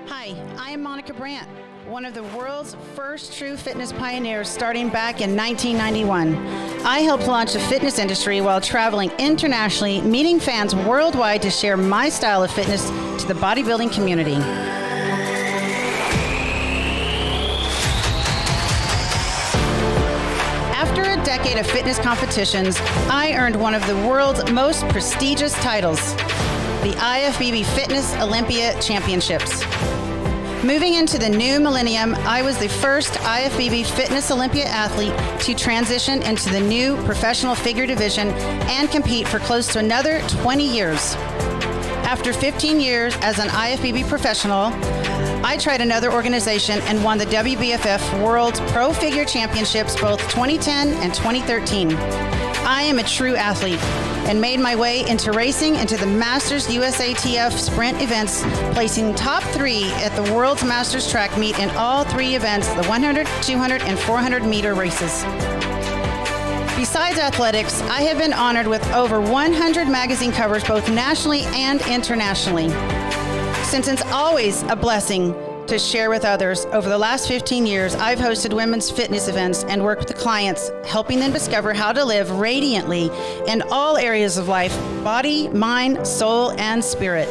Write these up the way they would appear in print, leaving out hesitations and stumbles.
Hi, I am Monica Brant, one of the world's first true fitness pioneers starting back in 1991. I helped launch the fitness industry while traveling internationally, meeting fans worldwide to share my style of fitness to the bodybuilding community. After a decade of fitness competitions, I earned one of the world's most prestigious titles, the IFBB Fitness Olympia Championships. Moving into the new millennium, I was the first IFBB Fitness Olympia athlete to transition into the new professional figure division and compete for close to another 20 years. After 15 years as an IFBB professional, I tried another organization and won the WBFF World Pro Figure Championships both 2010 and 2013. I am a true athlete and made my way into racing into the Masters USATF sprint events, placing top 3 at the World's Masters track meet in all 3 events, the 100, 200, and 400 meter races. Besides athletics, I have been honored with over 100 magazine covers both nationally and internationally. Since it's always a blessing to share with others, over the last 15 years, I've hosted women's fitness events and worked with the clients, helping them discover how to live radiantly in all areas of life, body, mind, soul, and spirit.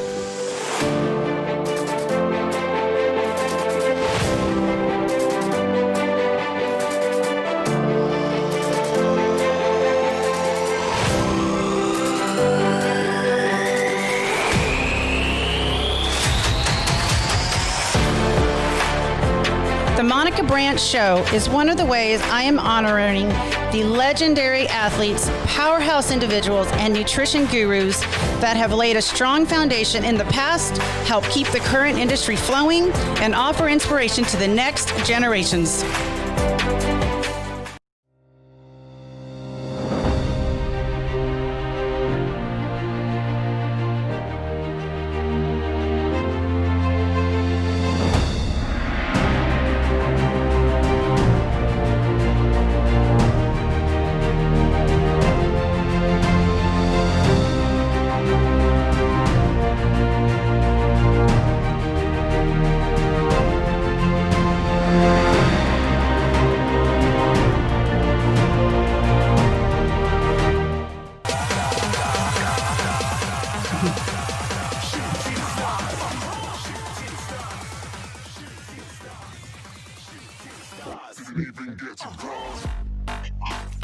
The Monica Brant Show is one of the ways I am honoring the legendary athletes, powerhouse individuals, and nutrition gurus that have laid a strong foundation in the past, help keep the current industry flowing, and offer inspiration to the next generations.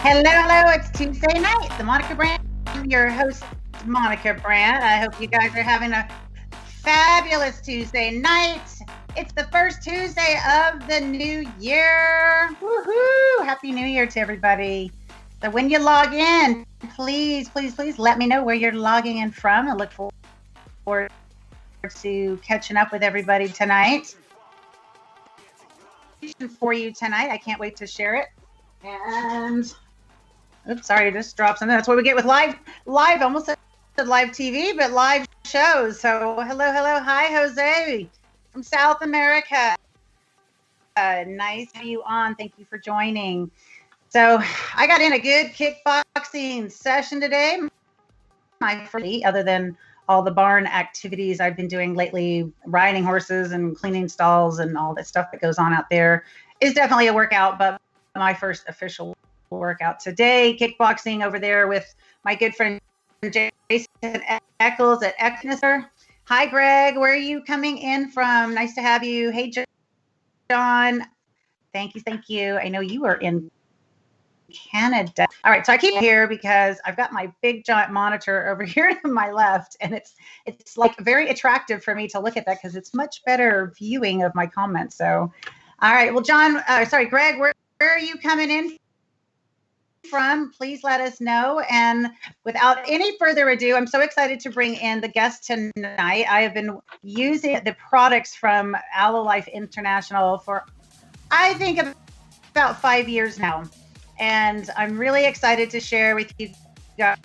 Hello, it's Tuesday night. The Monica Brant, I'm your host, Monica Brant. I hope you guys are having a fabulous Tuesday night. It's the first Tuesday of the new year. Woohoo! Happy New Year to everybody. So when you log in, please let me know where you're logging in from. I look forward to catching up with everybody tonight. For you tonight, I can't wait to share it. And oops, sorry, it just dropped something. That's what we get with live, almost said live TV, but live shows. So hello. Hi, Jose from South America. Nice to have you on. Thank you for joining. So I got in a good kickboxing session today. My first, other than all the barn activities I've been doing lately, riding horses and cleaning stalls and all that stuff that goes on out there, is definitely a workout, but my first official workout today, kickboxing over there with my good friend Jason Eccles at Ecknesser. Hi, Greg. Where are you coming in from? Nice to have you. Hey, John. Thank you. I know you are in Canada. All right, so I keep here because I've got my big giant monitor over here to my left, and it's like very attractive for me to look at that because it's much better viewing of my comments. So, all right. Well, Greg, where are you coming in from? Please let us know. And without any further ado, I'm so excited to bring in the guest tonight. I have been using the products from Aloe Life International for, I think, about 5 years now. And I'm really excited to share with you guys.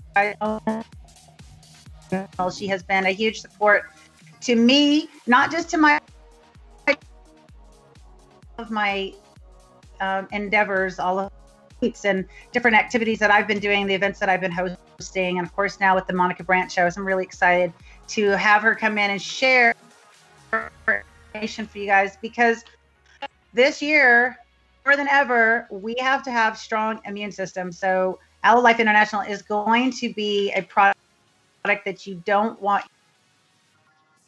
She has been a huge support to me, not just to my endeavors, all of weeks and different activities that I've been doing, the events that I've been hosting, and of course now with the Monica Brant Show. So I'm really excited to have her come in and share information for you guys, because this year, more than ever, we have to have strong immune systems. So Aloe Life International is going to be a product that you don't want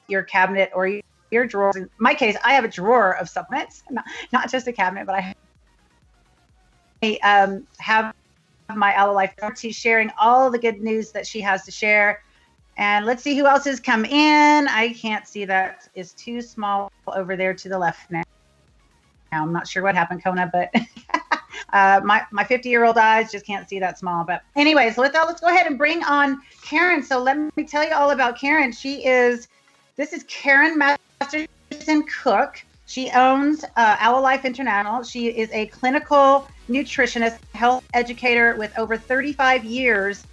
your cabinet or your drawers. In my case, I have a drawer of supplements, not just a cabinet, but I have my Aloe Life. She's sharing all the good news that she has to share. And let's see who else has come in. I can't see, that is too small over there to the left now. I'm not sure what happened, Kona, but my 50-year-old eyes just can't see that small. But anyways, let's go ahead and bring on Karen. So let me tell you all about Karen. This is Karen Masterson Koch. She owns Aloe Life International. She is a clinical nutritionist, health educator with over 35 years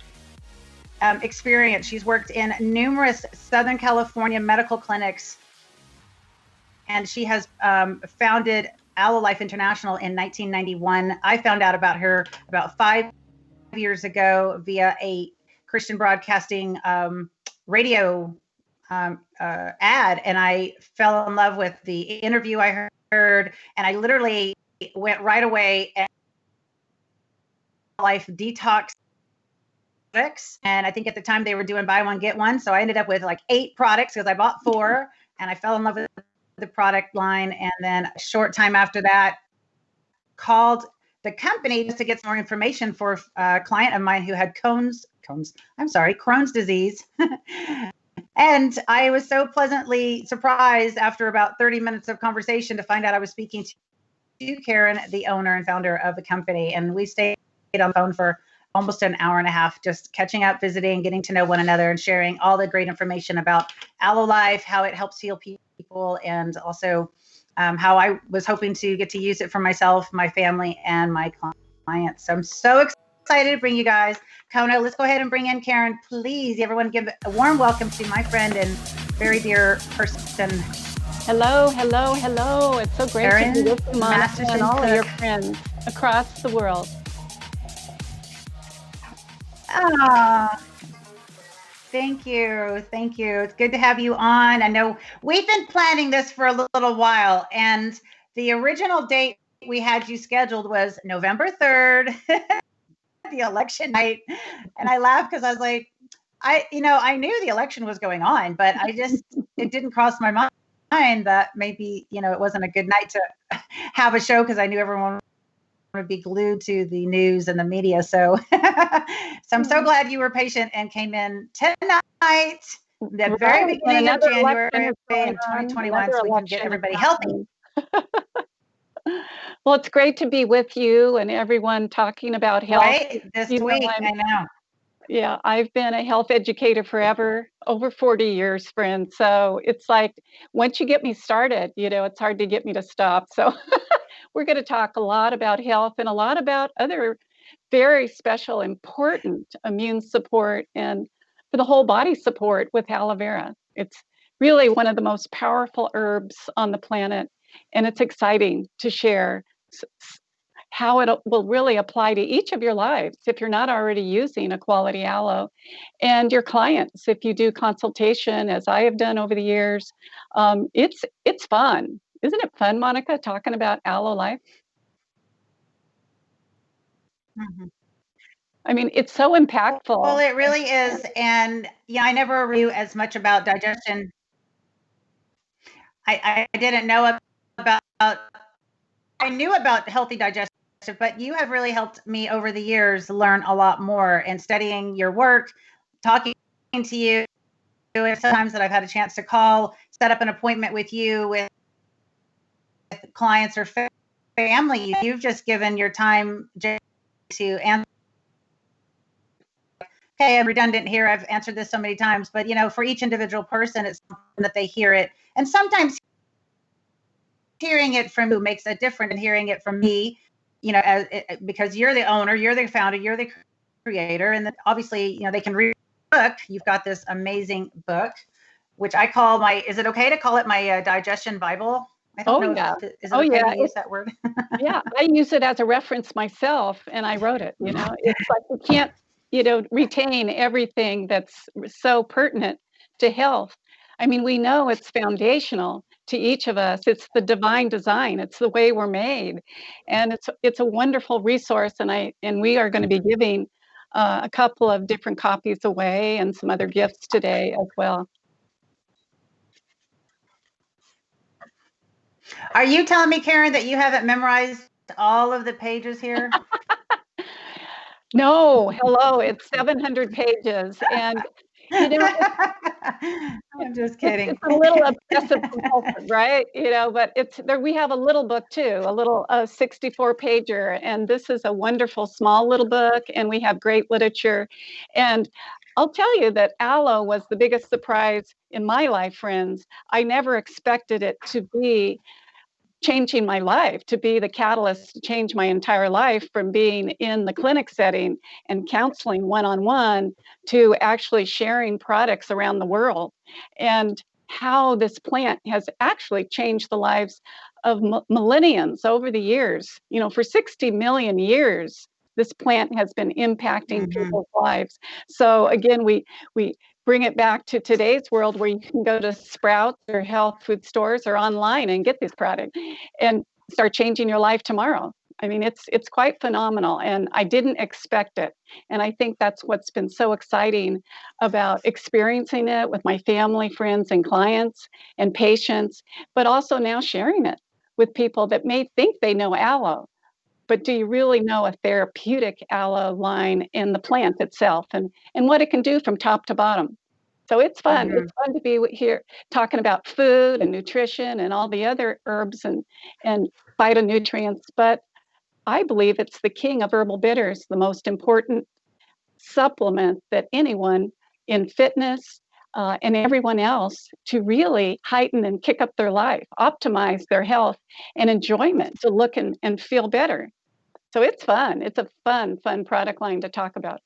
experience. She's worked in numerous Southern California medical clinics, and she has founded Aloe Life International in 1991. I found out about her about 5 years ago via a Christian broadcasting radio ad, and I fell in love with the interview I heard, and I literally went right away and life detox. And I think at the time they were doing buy one get one, so I ended up with like 8 products because I bought 4, and I fell in love with the product line. And then a short time after that, called the company just to get some more information for a client of mine who had Crohn's disease. And I was so pleasantly surprised after about 30 minutes of conversation to find out I was speaking to Karen, the owner and founder of the company. And we stayed on the phone for almost an hour and a half, just catching up, visiting, getting to know one another, and sharing all the great information about Aloe Life, how it helps heal people, and also how I was hoping to get to use it for myself, my family, and my clients. So I'm so excited to bring you guys. Kona, let's go ahead and bring in Karen, please. Everyone give a warm welcome to my friend and very dear person. Hello, hello, hello. It's so great to be with you, Monica, and all of your friends across the world. Thank you. Thank you. It's good to have you on. I know we've been planning this for a little while, and the original date we had you scheduled was November 3rd, the election night. And I laughed because I was like, I knew the election was going on, but it didn't cross my mind that maybe, it wasn't a good night to have a show, because I knew everyone would be glued to the news and the media. So I'm so glad you were patient and came in tonight, the very beginning of January in 2021, so we can get everybody healthy. Well, it's great to be with you and everyone talking about health. Right, this week, I know. Yeah, I've been a health educator forever, over 40 years, friend. So it's like, once you get me started, it's hard to get me to stop. So we're going to talk a lot about health and a lot about other very special, important immune support and for the whole body support with aloe vera. It's really one of the most powerful herbs on the planet, and it's exciting to share how it will really apply to each of your lives if you're not already using a quality aloe, and your clients if you do consultation, as I have done over the years. It's fun. Isn't it fun, Monica, talking about Aloe Life? Mm-hmm. I mean, it's so impactful. Well, it really is. And I never knew as much about digestion. I didn't know about, I knew about healthy digestion, but you have really helped me over the years learn a lot more, and studying your work, talking to you, and sometimes that I've had a chance to call, set up an appointment with you with clients or family. You've just given your time to answer. Okay, I'm redundant here. I've answered this so many times, but for each individual person, it's something that they hear it. And sometimes hearing it from you makes a difference in hearing it from me, because you're the owner, you're the founder, you're the creator. And then obviously, they can read the book. You've got this amazing book, which I call is it okay to call it my Digestion Bible? I don't know. Yeah. Is it okay to use that word? Yeah, I use it as a reference myself, and I wrote it. It's like you can't, retain everything that's so pertinent to health. I mean, we know it's foundational, to each of us. It's the divine design. It's the way we're made, and it's a wonderful resource. And we are going to be giving a couple of different copies away and some other gifts today as well. Are you telling me, Karen, that you haven't memorized all of the pages here? No, hello, it's 700 pages. And, you know, I'm just kidding. It's a little obsessive compulsive, right? But it's there. We have a little book too, a little 64 pager, and this is a wonderful small little book, and we have great literature. And I'll tell you that aloe was the biggest surprise in my life, friends. I never expected it to be changing my life, to be the catalyst to change my entire life, from being in the clinic setting and counseling one-on-one to actually sharing products around the world, and how this plant has actually changed the lives of millenniums over the years. For 60 million years, this plant has been impacting people's lives. So again, we bring it back to today's world, where you can go to Sprouts or health food stores or online and get these products and start changing your life tomorrow. I mean, it's quite phenomenal, and I didn't expect it. And I think that's what's been so exciting about experiencing it with my family, friends, and clients and patients, but also now sharing it with people that may think they know aloe. But do you really know a therapeutic aloe line in the plant itself, and what it can do from top to bottom? So it's fun. It's fun to be here talking about food and nutrition and all the other herbs and phytonutrients. But I believe it's the king of herbal bitters, the most important supplement that anyone in fitness and everyone else, to really heighten and kick up their life, optimize their health and enjoyment, to look and feel better. So it's fun. It's a fun product line to talk about.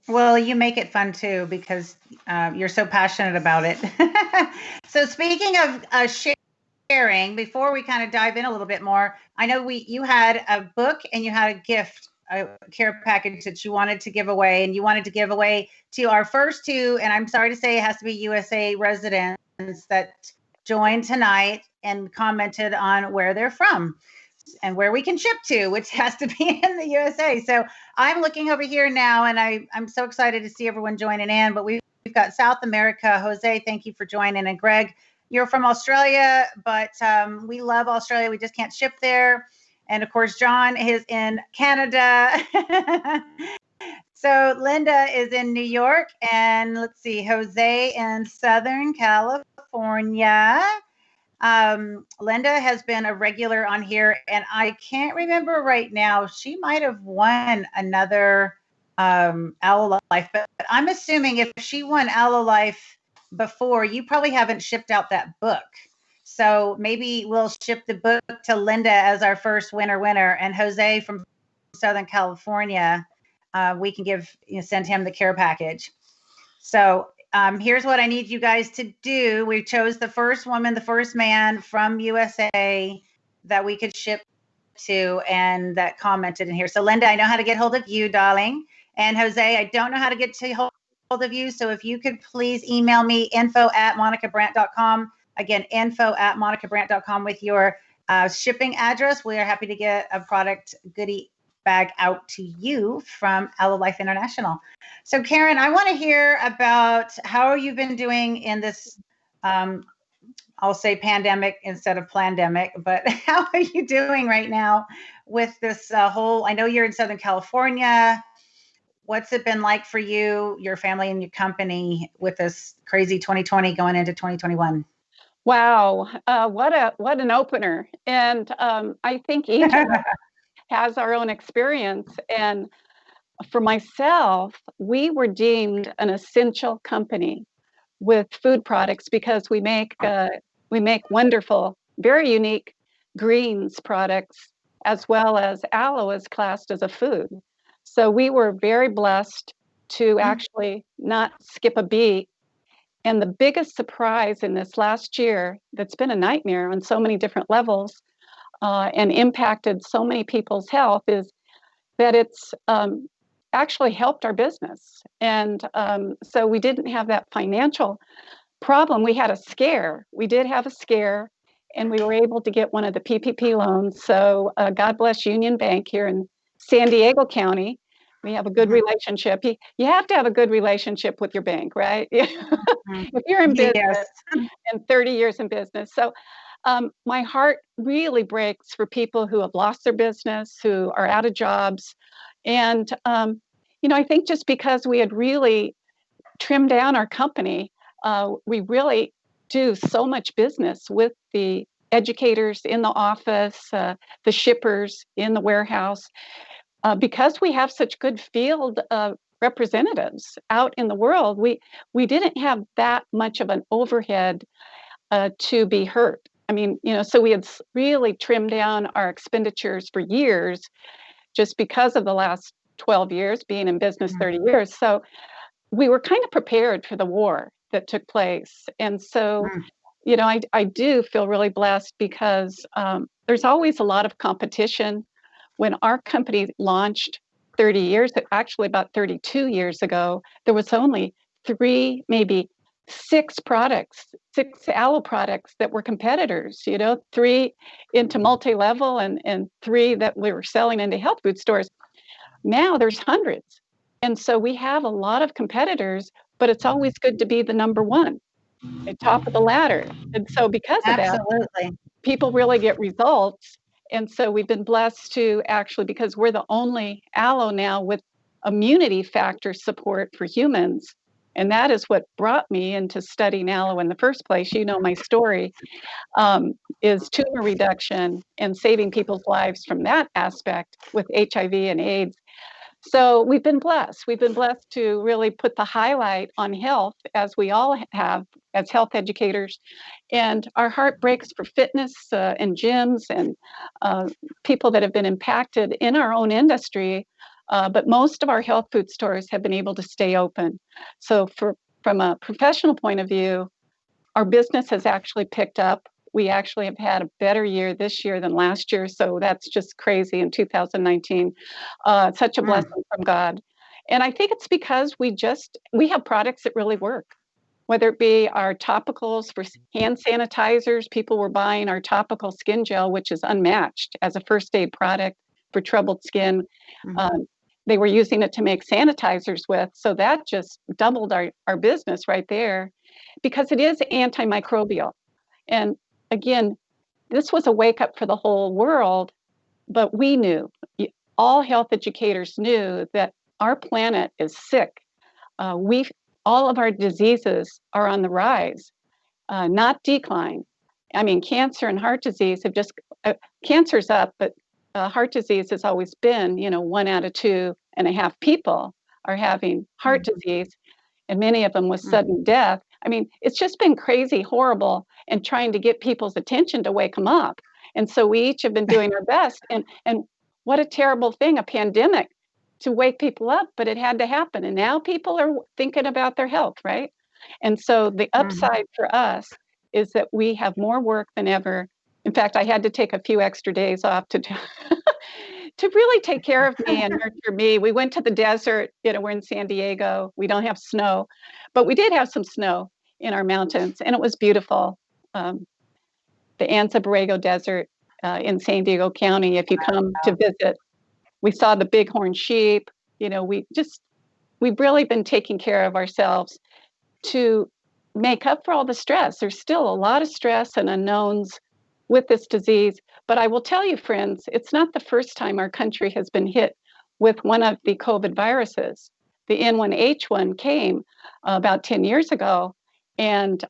Well, you make it fun too, because you're so passionate about it. So speaking of sharing, before we kind of dive in a little bit more, I know you had a book and you had a gift, a care package that you wanted to give away, and you wanted to give away to our first two, and I'm sorry to say it has to be USA residents that joined tonight and commented on where they're from and where we can ship to, which has to be in the USA. So I'm looking over here now, and I'm so excited to see everyone joining in. But we've got South America. Jose, thank you for joining. And Greg, you're from Australia, but we love Australia. We just can't ship there. And of course, John is in Canada. So Linda is in New York. And let's see, Jose in Southern California. Linda has been a regular on here, and I can't remember right now. She might have won another Aloe Life, but I'm assuming if she won Aloe Life before, you probably haven't shipped out that book. So maybe we'll ship the book to Linda as our first winner. And Jose from Southern California, we can send him the care package. So here's what I need you guys to do. We chose the first woman, the first man from USA that we could ship to, and that commented in here. So Linda, I know how to get hold of you, darling. And Jose, I don't know how to get to hold of you. So if you could please email me, info@monicabrant.com. Again, info@monicabrant.com with your shipping address. We are happy to get a product goodie bag out to you from Aloe Life International. So Karen, I want to hear about how you've been doing in this, I'll say pandemic instead of plandemic, but how are you doing right now with this I know you're in Southern California. What's it been like for you, your family, and your company with this crazy 2020 going into 2021? Wow, what an opener. And I think each of us has our own experience. And for myself, we were deemed an essential company with food products because we make wonderful, very unique greens products, as well as aloe is classed as a food. So we were very blessed to actually not skip a beat. And the biggest surprise in this last year, that's been a nightmare on so many different levels and impacted so many people's health, is that it's actually helped our business. And so we didn't have that financial problem. We had a scare. We did have a scare. and we were able to get one of the PPP loans. So God bless Union Bank here in San Diego County. We have a good relationship. You have to have a good relationship with your bank, right? If you're in business Yes. and 30 years in business. So my heart really breaks for people who have lost their business, who are out of jobs. And, I think just because we had really trimmed down our company, we really do so much business with the educators in the office, the shippers in the warehouse, because we have such good field representatives out in the world. We didn't have that much of an overhead to be hurt. I mean, so we had really trimmed down our expenditures for years just because of the last 12 years, being in business 30 years. So we were kind of prepared for the war that took place. And so, I do feel really blessed because there's always a lot of competition. When our company launched 30 years, actually about 32 years ago, there was only 3, maybe 6 products, 6 aloe products that were competitors, 3 into multi-level and 3 that we were selling into health food stores. Now there's hundreds. And so we have a lot of competitors, but it's always good to be the number one at top of the ladder. And so because of that, Absolutely. people really get results. And so we've been blessed to actually, because we're the only aloe now with immunity factor support for humans. And that is what brought me into studying aloe in the first place. You know my story, is tumor reduction and saving people's lives from that aspect with HIV and AIDS. So we've been blessed. We've been blessed to really put the highlight on health, as we all have as health educators. And our heart breaks for fitness and gyms and people that have been impacted in our own industry. But most of our health food stores have been able to stay open. So from a professional point of view, our business has actually picked up. We actually have had a better year this year than last year. So that's just crazy in 2019. Such a blessing from God. And I think it's because we have products that really work, whether it be our topicals for hand sanitizers. People were buying our topical skin gel, which is unmatched as a first aid product for troubled skin. They were using it to make sanitizers with. So that just doubled our business right there because it is antimicrobial. And again, this was a wake up for the whole world, but we knew, all health educators knew that our planet is sick. All of our diseases are on the rise, not decline. I mean, cancer and heart disease have just, cancer's up, but heart disease has always been, 1 out of 2.5 people are having heart disease, and many of them with sudden death. I mean, it's just been crazy, horrible, and trying to get people's attention to wake them up. And so we each have been doing our best. And what a terrible thing, a pandemic, to wake people up, but it had to happen. And now people are thinking about their health, right? And so the upside for us is that we have more work than ever. In fact, I had to take a few extra days off to really take care of me and nurture me. We went to the desert. We're in San Diego. We don't have snow, but we did have some snow in our mountains, and it was beautiful. The Anza Borrego Desert in San Diego County, if you come to visit, we saw the bighorn sheep. We've really been taking care of ourselves to make up for all the stress. There's still a lot of stress and unknowns with this disease. But I will tell you, friends, it's not the first time our country has been hit with one of the COVID viruses. The N1H1 came about 10 years ago, and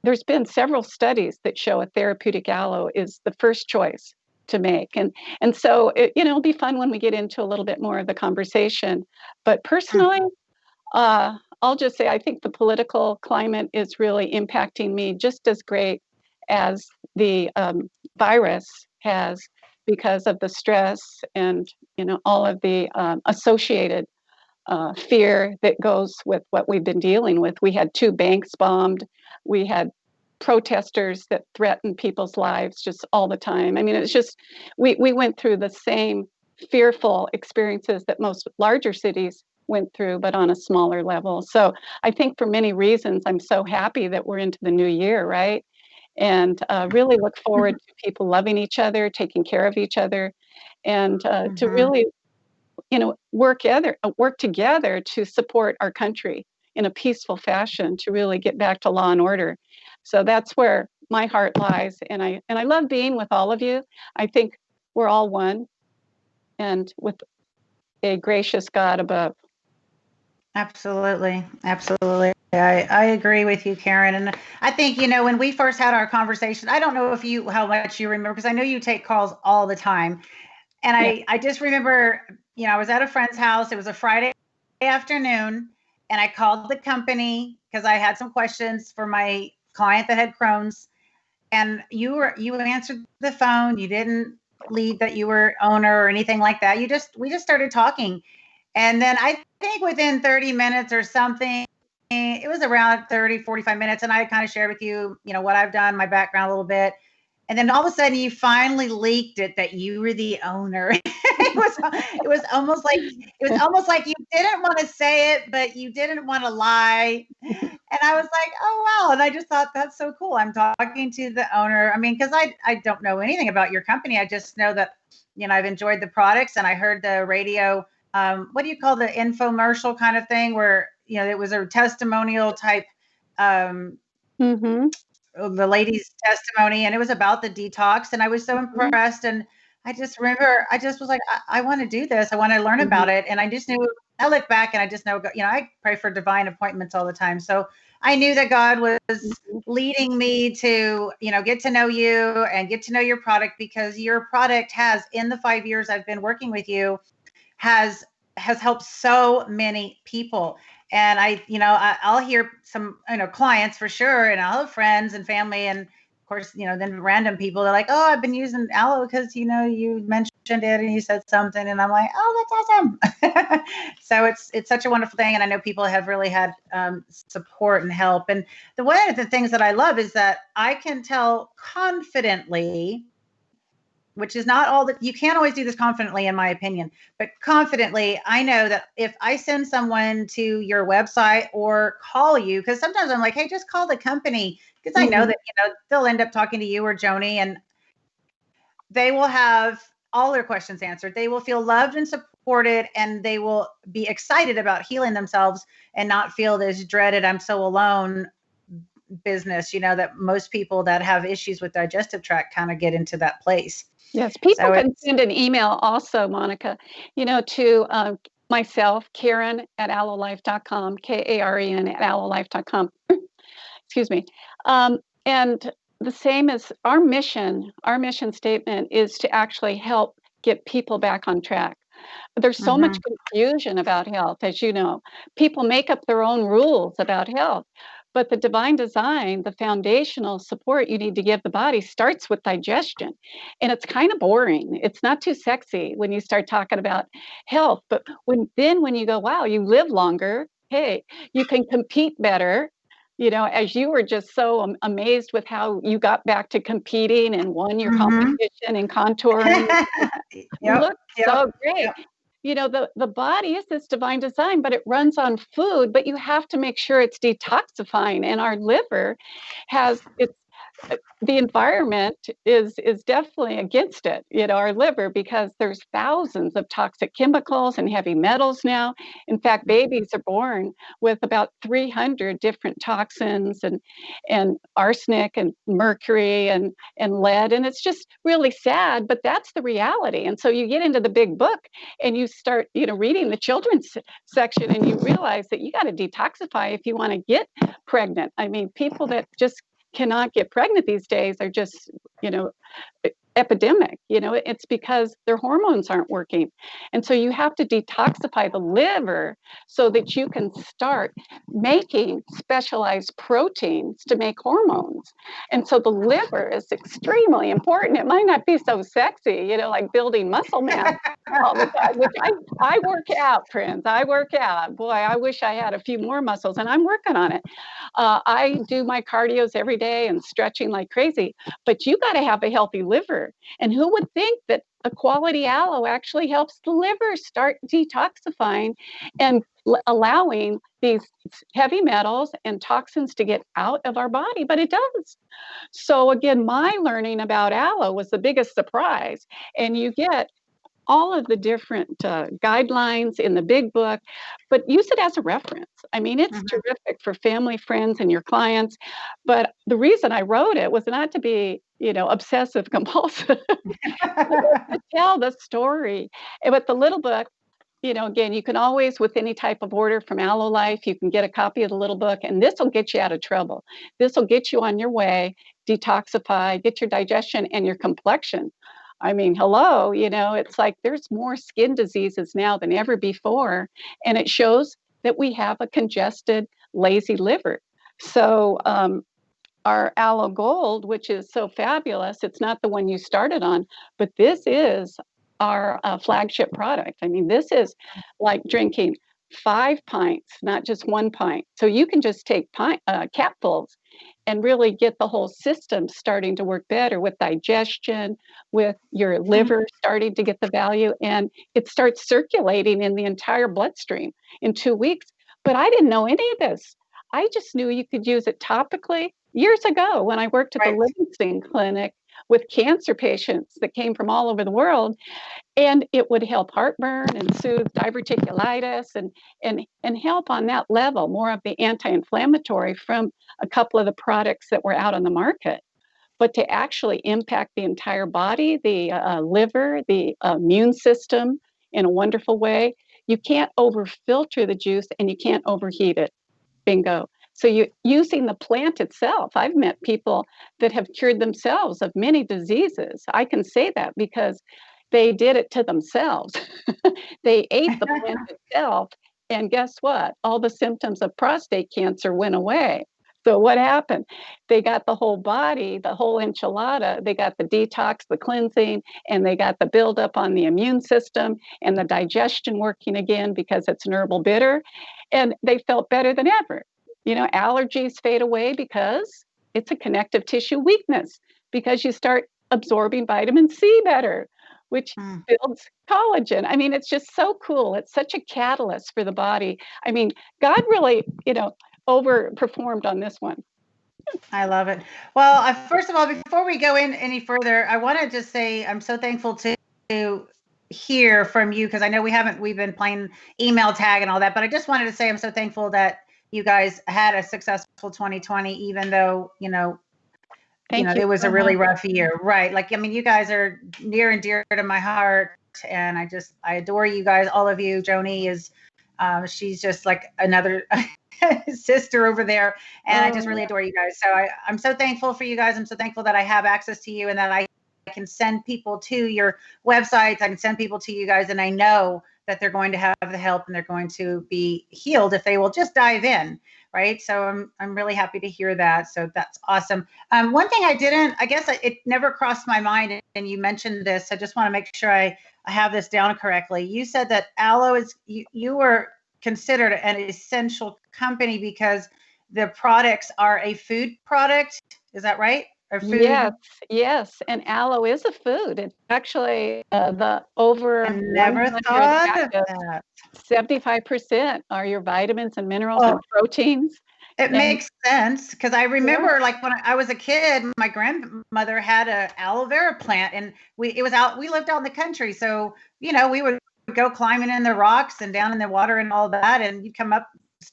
there's been several studies that show a therapeutic aloe is the first choice to make. And so, it'll be fun when we get into a little bit more of the conversation. But personally, I'll just say I think the political climate is really impacting me just as great as the virus has, because of the stress and all of the associated fear that goes with what we've been dealing with. We had 2 banks bombed. We had protesters that threatened people's lives just all the time. I mean, it's just we went through the same fearful experiences that most larger cities went through, but on a smaller level. So I think for many reasons, I'm so happy that we're into the new year, right? and really look forward to people loving each other, taking care of each other, and to really, work together to support our country in a peaceful fashion to really get back to law and order. So that's where my heart lies, and I love being with all of you. I think we're all one, and with a gracious God above. Absolutely. Absolutely. I agree with you, Karen. And I think, when we first had our conversation, I don't know how much you remember, because I know you take calls all the time. And I just remember, I was at a friend's house. It was a Friday afternoon, and I called the company because I had some questions for my client that had Crohn's. And you answered the phone. You didn't lead that you were owner or anything like that. We just started talking. And then I think within 30 minutes or something, it was around 30, 45 minutes. And I kind of shared with you, what I've done, my background a little bit. And then all of a sudden you finally leaked it that you were the owner. it was almost like you didn't want to say it, but you didn't want to lie. And I was like, oh, wow. And I just thought, that's so cool. I'm talking to the owner. I mean, because I don't know anything about your company. I just know that, I've enjoyed the products, and I heard the radio. What do you call the infomercial kind of thing where, it was a testimonial type, the lady's testimony, and it was about the detox. And I was so impressed. And I just remember, I just was like, I want to do this. I want to learn about it. And I just knew, I look back and I just know, I pray for divine appointments all the time. So I knew that God was leading me to, get to know you and get to know your product, because your product has, in the 5 years I've been working with you, has helped so many people. And I'll hear some, clients for sure, and I'll have friends and family, and of course, then random people. They're like, oh, I've been using aloe because, you mentioned it and you said something, and I'm like, oh, that's awesome. So it's such a wonderful thing. And I know people have really had support and help. And one of the things that I love is that I can tell confidently, which is not all that you can't always do this confidently, in my opinion, but confidently, I know that if I send someone to your website or call you, because sometimes I'm like, hey, just call the company, because I know that, they'll end up talking to you or Joni, and they will have all their questions answered. They will feel loved and supported, and they will be excited about healing themselves and not feel this dreaded, I'm so alone business, that most people that have issues with digestive tract kind of get into that place. Yes, people can send an email also, Monica, to myself, Karen at aloelife.com, Karen at aloelife.com. Excuse me. And the same as our mission statement is to actually help get people back on track. There's so much confusion about health, as you know. People make up their own rules about health. But the divine design, the foundational support you need to give the body, starts with digestion. And it's kind of boring. It's not too sexy when you start talking about health. But when you go, wow, you live longer, hey, you can compete better. As you were just so amazed with how you got back to competing and won your competition and contouring. You look so great. The body is this divine design, but it runs on food, but you have to make sure it's detoxifying. And our liver the environment is definitely against it, our liver, because there's thousands of toxic chemicals and heavy metals now. In fact, babies are born with about 300 different toxins and arsenic and mercury and lead. And it's just really sad, but that's the reality. And so you get into the big book and you start, reading the children's section, and you realize that you got to detoxify if you want to get pregnant. I mean, people that just cannot get pregnant these days are just, epidemic. It's because their hormones aren't working. And so you have to detoxify the liver so that you can start making specialized proteins to make hormones. And so the liver is extremely important. It might not be so sexy, like building muscle mass all the time, which I work out, friends. I work out. Boy, I wish I had a few more muscles, and I'm working on it. I do my cardios every day and stretching like crazy, but you got to have a healthy liver. And who would think that a quality aloe actually helps the liver start detoxifying and allowing these heavy metals and toxins to get out of our body, but it does. So again, my learning about aloe was the biggest surprise. And you get all of the different guidelines in the big book, but use it as a reference. I mean, it's terrific for family, friends, and your clients. But the reason I wrote it was not to be, obsessive compulsive, to tell the story. But the little book, again, you can always, with any type of order from Aloe Life, you can get a copy of the little book, and this will get you out of trouble. This will get you on your way, detoxify, get your digestion and your complexion. I mean, hello, it's like there's more skin diseases now than ever before, and it shows that we have a congested, lazy liver. So, our Aloe Gold, which is so fabulous, it's not the one you started on, but this is our flagship product. I mean, this is like drinking 5 pints, not just 1 pint. So you can just take capfuls and really get the whole system starting to work better with digestion, with your liver starting to get the value, and it starts circulating in the entire bloodstream in 2 weeks. But I didn't know any of this. I just knew you could use it topically years ago when I worked at the Livingston Clinic with cancer patients that came from all over the world. And it would help heartburn and soothe diverticulitis and help on that level, more of the anti-inflammatory from a couple of the products that were out on the market. But to actually impact the entire body, the liver, the immune system in a wonderful way, you can't over-filter the juice and you can't overheat it. Bingo. So you using the plant itself. I've met people that have cured themselves of many diseases. I can say that because they did it to themselves. They ate the plant itself, and guess what? All the symptoms of prostate cancer went away. So what happened? They got the whole body, the whole enchilada. They got the detox, the cleansing, and they got the buildup on the immune system and the digestion working again because it's an herbal bitter. And they felt better than ever. Allergies fade away because it's a connective tissue weakness, because you start absorbing vitamin C better, which builds collagen. I mean, it's just so cool. It's such a catalyst for the body. I mean, God really, overperformed on this one. I love it. Well, first of all, before we go in any further, I want to just say I'm so thankful to hear from you, because I know we've been playing email tag and all that, but I just wanted to say I'm so thankful that you guys had a successful 2020, even though, it was a really rough year. Right. Like, I mean, you guys are near and dear to my heart, and I adore you guys. All of you. Joni is, she's just like another sister over there. And I just really adore you guys. So I'm so thankful for you guys. I'm so thankful that I have access to you and that I can send people to your websites. I can send people to you guys, and I know that they're going to have the help and they're going to be healed if they will just dive in. Right. So I'm really happy to hear that. So that's awesome. One thing I guess it never crossed my mind, and you mentioned this. I just want to make sure I have this down correctly. You said that aloe you were considered an essential company because the products are a food product. Is that right? Or food? Yes. And aloe is a food. It's actually the over I never thought of that. 75% are your vitamins and minerals and proteins. It makes sense, because I remember like when I was a kid, my grandmother had a aloe vera plant, and we lived out in the country. So, we would go climbing in the rocks and down in the water and all that. And you'd come up,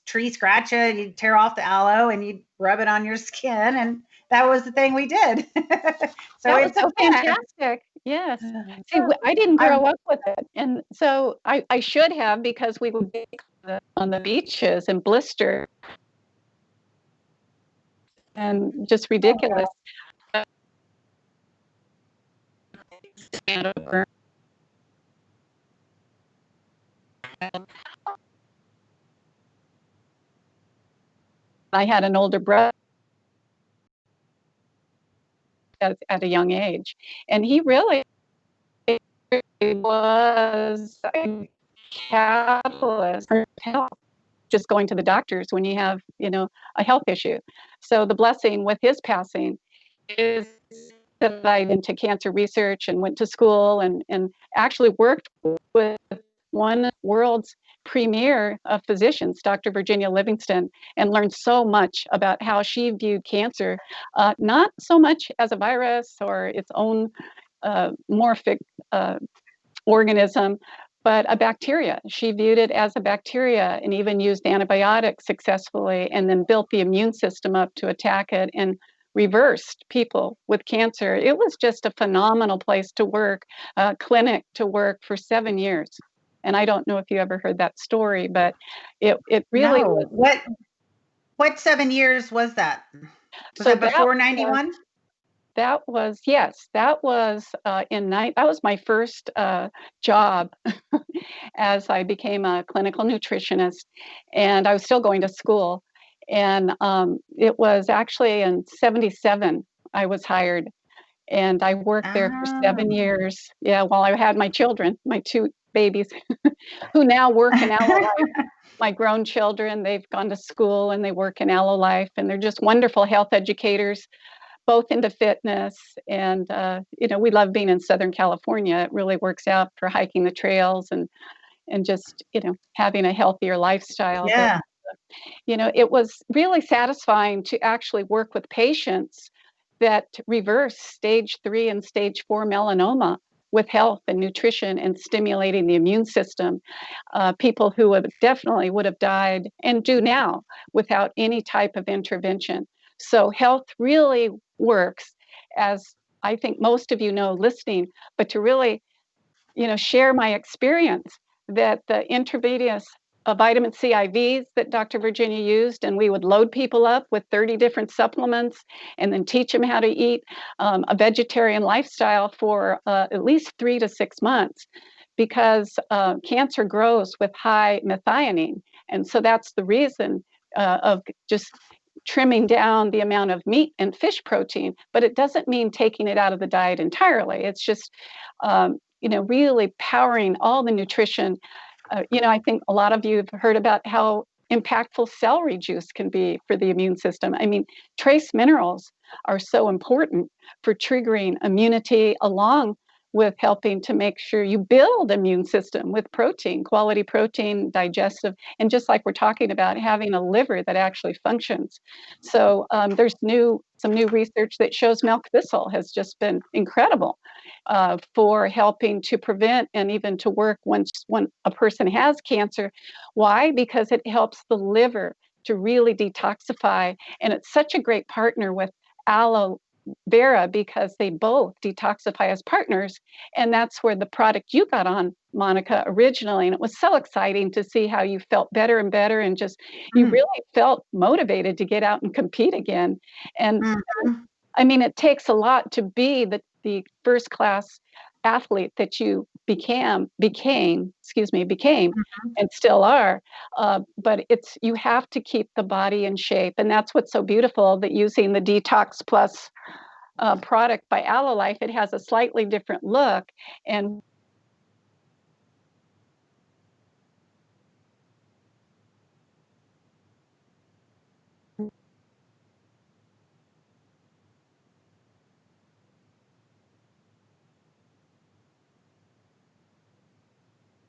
tree scratch it, you'd tear off the aloe and you'd rub it on your skin. And that was the thing we did. So it's so fantastic. Yes. See, I didn't grow up with it. And so I should have, because we would be on the beaches and blister and just ridiculous. I had an older brother at a young age, and he really was a catalyst for health, just going to the doctors when you have, a health issue. So the blessing with his passing is that I went into cancer research and went to school and actually worked with one world's premier of physicians, Dr. Virginia Livingston, and learned so much about how she viewed cancer, not so much as a virus or its own morphic organism, but a bacteria. She viewed it as a bacteria and even used antibiotics successfully, and then built the immune system up to attack it and reversed people with cancer. It was just a phenomenal place to work, a clinic to work for 7 years. And I don't know if you ever heard that story, but it really No. What 7 years was that? Was so that before 91? That was, yes, that was that was my first job as I became a clinical nutritionist, and I was still going to school. And it was actually in 77 I was hired, and I worked there for 7 years. Yeah, while I had my children, my two babies, who now work in Aloe Life. My grown children, they've gone to school and they work in Aloe Life, and they're just wonderful health educators, both into fitness. And we love being in Southern California. It really works out for hiking the trails and just having a healthier lifestyle. Yeah. But it was really satisfying to actually work with patients that reverse stage 3 and stage 4 melanoma with health and nutrition and stimulating the immune system. People who would have died and do now without any type of intervention. So health really works, as I think most of you know listening, but to really share my experience that the intravenous vitamin C IVs that Dr. Virginia used, and we would load people up with 30 different supplements and then teach them how to eat a vegetarian lifestyle for at least 3 to 6 months, because cancer grows with high methionine. And so that's the reason of just trimming down the amount of meat and fish protein, but it doesn't mean taking it out of the diet entirely. It's just, really powering all the nutrition. I think a lot of you have heard about how impactful celery juice can be for the immune system. I mean, trace minerals are so important for triggering immunity, along with helping to make sure you build immune system with protein, quality protein, digestive, and just like we're talking about, having a liver that actually functions. So there's some new research that shows milk thistle has just been incredible for helping to prevent and even to work when a person has cancer. Why? Because it helps the liver to really detoxify, and it's such a great partner with aloe vera, because they both detoxify as partners. And that's where the product you got on, Monica, originally. And it was so exciting to see how you felt better and better, and just you really felt motivated to get out and compete again. And I mean, it takes a lot to be the first class athlete that you became, and still are. But you have to keep the body in shape. And that's what's so beautiful, that using the Detox Plus product by Aloe Life, it has a slightly different look. And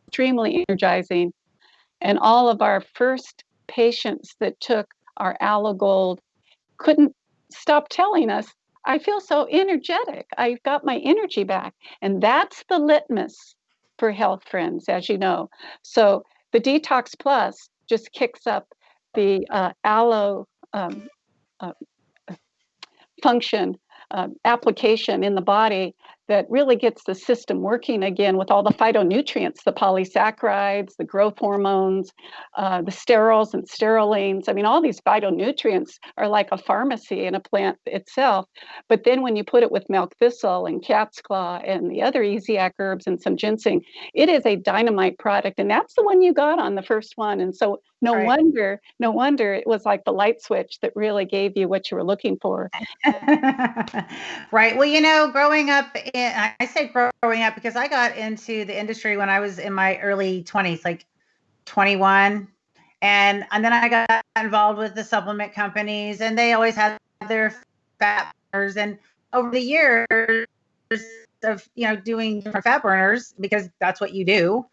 extremely energizing. And all of our first patients that took our Aloe Gold couldn't stop telling us, I feel so energetic. I've got my energy back. And that's the litmus for health, friends, as you know. So the Detox Plus just kicks up the aloe function application in the body that really gets the system working again with all the phytonutrients, the polysaccharides, the growth hormones, the sterols and sterolines. I mean, all these phytonutrients are like a pharmacy in a plant itself. But then when you put it with milk thistle and cat's claw and the other Easiac herbs and some ginseng, it is a dynamite product. And that's the one you got on the first one. And so no wonder it was like the light switch that really gave you what you were looking for. Right. Well, growing up, I say growing up because I got into the industry when I was in my early 20s, like 21. And then I got involved with the supplement companies, and they always had their fat burners. And over the years of, doing different fat burners, because that's what you do,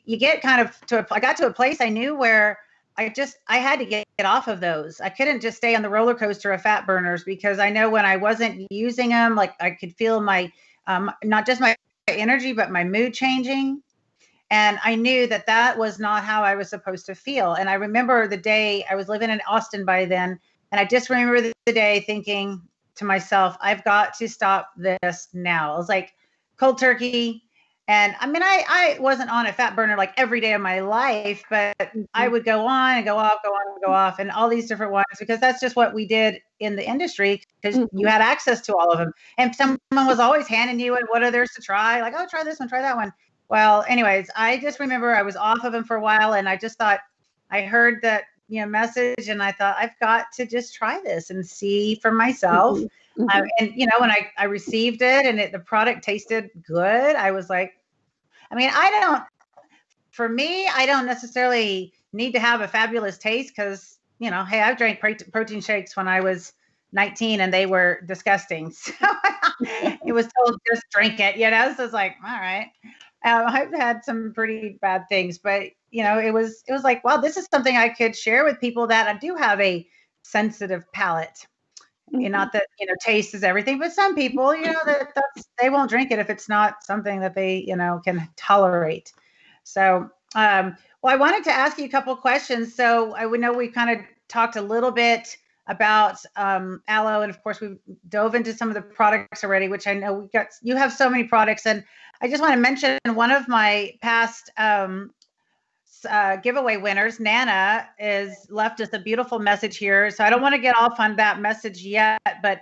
you get kind of I got to a place I knew where I had to get off of those. I couldn't just stay on the roller coaster of fat burners, because I know when I wasn't using them, like I could feel my, not just my energy, but my mood changing. And I knew that was not how I was supposed to feel. And I remember the day, I was living in Austin by then, and I just remember the day thinking to myself, I've got to stop this now. I was like cold turkey. And I mean, I wasn't on a fat burner like every day of my life, but I would go on and go off, go on and go off, and all these different ones, because that's just what we did in the industry, because you had access to all of them. And someone was always handing you what are theirs to try, like, oh, try this one, try that one. Well, anyways, I just remember I was off of them for a while, and I just thought, I heard that, message, and I thought, I've got to just try this and see for myself. And when I received it and the product tasted good, I was like, I mean, for me, I don't necessarily need to have a fabulous taste, because, hey, I've drank protein shakes when I was 19 and they were disgusting. So it was told, just drink it, so it's like, all right. I've had some pretty bad things, but it was like, wow, this is something I could share with people that do have a sensitive palate. Not that taste is everything, but some people, they won't drink it if it's not something that they can tolerate. So, well, I wanted to ask you a couple of questions. So I would know we kind of talked a little bit about aloe, and of course we dove into some of the products already, which I know you have so many products. And I just want to mention one of my past giveaway winners, Nana, is left us a beautiful message here. So I don't want to get off on that message yet, but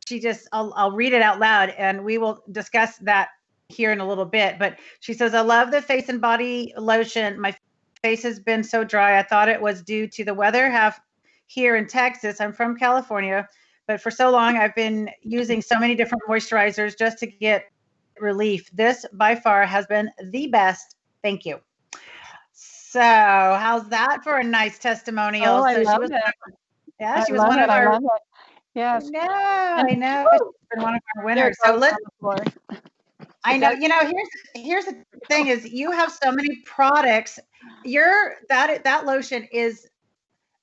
she I'll read it out loud, and we will discuss that here in a little bit. But she says, I love the face and body lotion. My face has been so dry. I thought it was due to the weather here in Texas. I'm from California, but for so long I've been using so many different moisturizers just to get relief. This by far has been the best. Thank you. So how's that for a nice testimonial? Oh, I so love it. Yeah, she was one of our. Yes. I know. She's been one of our winners. So I know. Here's the thing: is you have so many products. That lotion is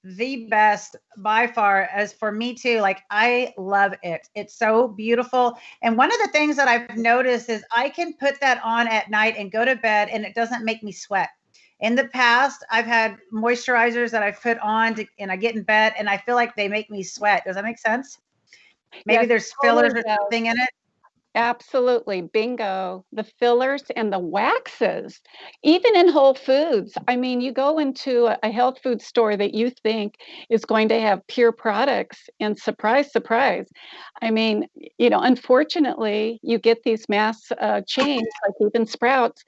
the best by far. As for me too, like, I love it. It's so beautiful. And one of the things that I've noticed is I can put that on at night and go to bed, and it doesn't make me sweat. In the past, I've had moisturizers that I've put on and I get in bed and I feel like they make me sweat. Does that make sense? Maybe there's fillers or something in it. Absolutely. Bingo. The fillers and the waxes, even in Whole Foods. I mean, you go into a health food store that you think is going to have pure products, and surprise, surprise. I mean, unfortunately, you get these mass chains, like even Sprouts,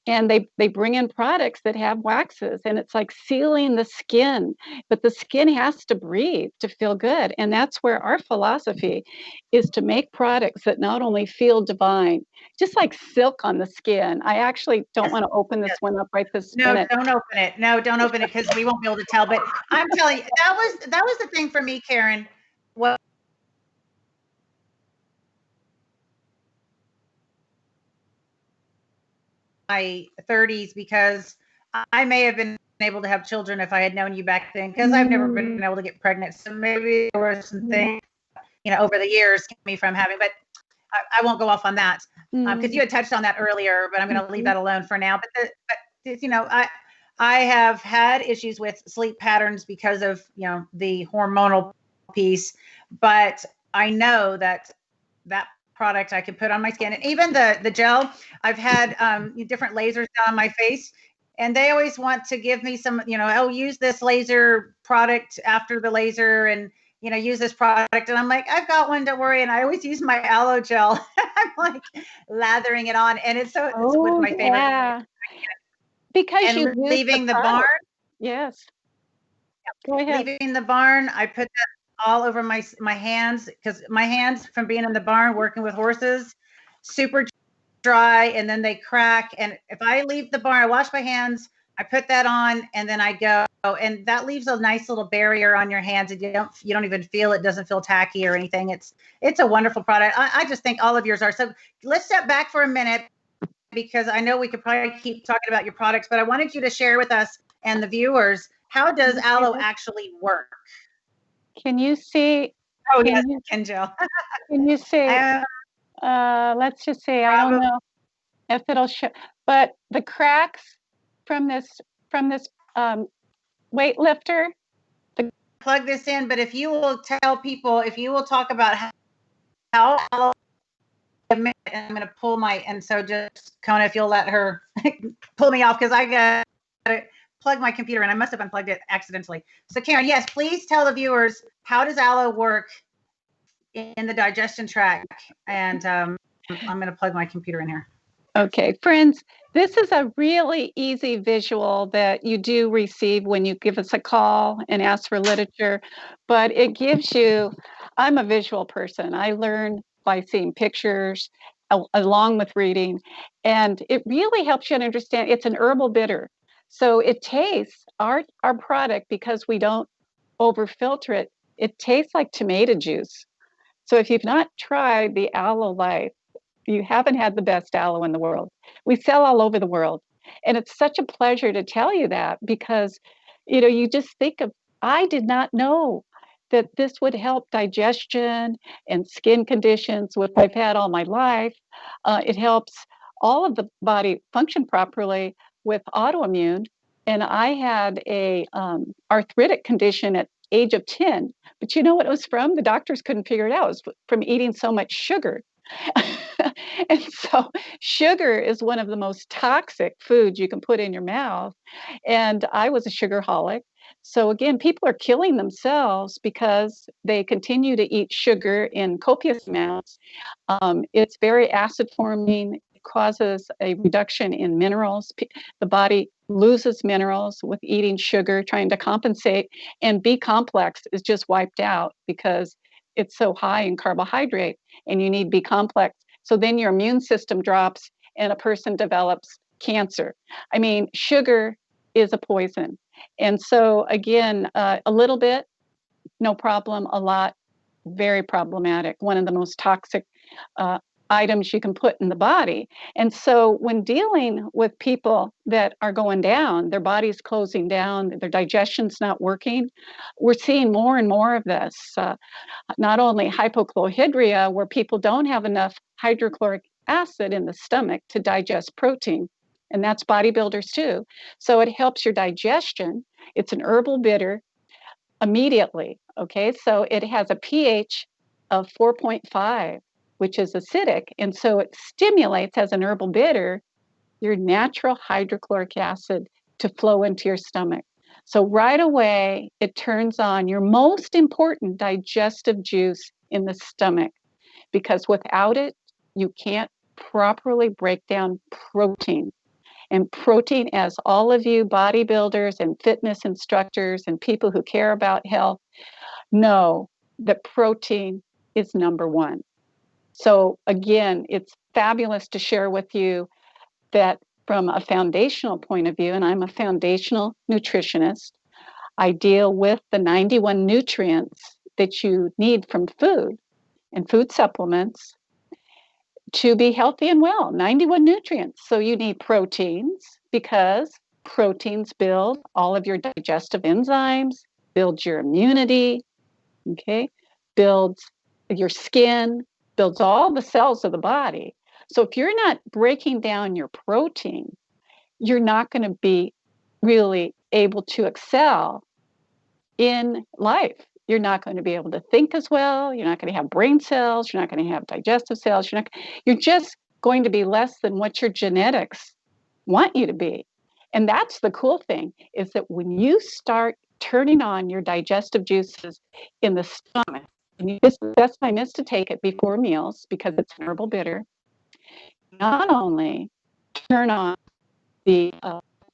and they bring in products that have waxes, and it's like sealing the skin, but the skin has to breathe to feel good. And that's where our philosophy is, to make products that not only feel divine, just like silk on the skin. I actually don't want to open this one up right this minute. No, don't open it. No, don't open it, because we won't be able to tell. But I'm telling you, that was the thing for me, Karen. Well, my 30s, because I may have been able to have children if I had known you back then, because I've never been able to get pregnant. So maybe there were some things, over the years kept me from having, but I won't go off on that, because you had touched on that earlier, but I'm going to leave that alone for now. But I have had issues with sleep patterns because of, the hormonal piece, but I know that product I can put on my skin, and even the gel. I've had different lasers done on my face, and they always want to give me some, use this laser product after the laser, and use this product. And I'm like, I've got one, don't worry. And I always use my aloe gel. I'm like lathering it on, and it's with my favorite. Yeah. Because and you leaving the barn. Yes. Go ahead. Leaving the barn, I put that all over my hands, because my hands from being in the barn working with horses, super dry, and then they crack. And if I leave the barn, I wash my hands, I put that on, and then I go, and that leaves a nice little barrier on your hands, and you don't even feel it. Doesn't feel tacky or anything. It's a wonderful product. I just think all of yours are. So let's step back for a minute. because I know we could probably keep talking about your products, but I wanted you to share with us and the viewers, how does aloe actually work? Can you see? Oh, yes, can Jill. Can you see? Let's just say, I don't know if it'll show, but the cracks from this weightlifter. Plug this in, but if you will tell people, if you will talk about how aloe, I'm going to pull my, and so just Kona, if you'll let her pull me off, because I got to plug my computer and I must have unplugged it accidentally. So Karen, yes, please tell the viewers, how does aloe work in the digestion tract? And I'm going to plug my computer in here. Okay, friends, this is a really easy visual that you do receive when you give us a call and ask for literature, but it gives you, I'm a visual person. I learn by seeing pictures along with reading, and it really helps you to understand it's an herbal bitter. So it tastes, our product, because we don't over filter it, it tastes like tomato juice. So if you've not tried the Aloe Life, you haven't had the best aloe in the world. We sell all over the world. And it's such a pleasure to tell you that, because, you just think of, I did not know that this would help digestion and skin conditions, which I've had all my life. It helps all of the body function properly with autoimmune. And I had a arthritic condition at age of 10. But you know what it was from? The doctors couldn't figure it out. It was from eating so much sugar. And so sugar is one of the most toxic foods you can put in your mouth. And I was a sugarholic. So again, people are killing themselves because they continue to eat sugar in copious amounts. It's very acid forming. It causes a reduction in minerals. The body loses minerals with eating sugar, trying to compensate. And B complex is just wiped out because it's so high in carbohydrate, and you need B complex. So then your immune system drops and a person develops cancer. I mean, sugar is a poison. And so again, a little bit, no problem. A lot, very problematic. One of the most toxic items you can put in the body. And so when dealing with people that are going down, their body's closing down, their digestion's not working, we're seeing more and more of this. Not only hypochlorhydria, where people don't have enough hydrochloric acid in the stomach to digest protein, and that's bodybuilders too. So it helps your digestion. It's an herbal bitter immediately, okay? So it has a pH of 4.5, which is acidic, and so it stimulates, as an herbal bitter, your natural hydrochloric acid to flow into your stomach. So right away, it turns on your most important digestive juice in the stomach, because without it, you can't properly break down protein. And protein, as all of you bodybuilders and fitness instructors and people who care about health know, that protein is number one. So again, it's fabulous to share with you that from a foundational point of view, and I'm a foundational nutritionist, I deal with the 91 nutrients that you need from food and food supplements to be healthy and well. 91 nutrients. So you need proteins, because proteins build all of your digestive enzymes, builds your immunity, okay, builds your skin, builds all the cells of the body. So if you're not breaking down your protein, you're not going to be really able to excel in life. You're not going to be able to think as well. You're not going to have brain cells. You're not going to have digestive cells. You're just going to be less than what your genetics want you to be. And that's the cool thing, is that when you start turning on your digestive juices in the stomach, and the best time is to take it before meals, because it's an herbal bitter, not only turn on the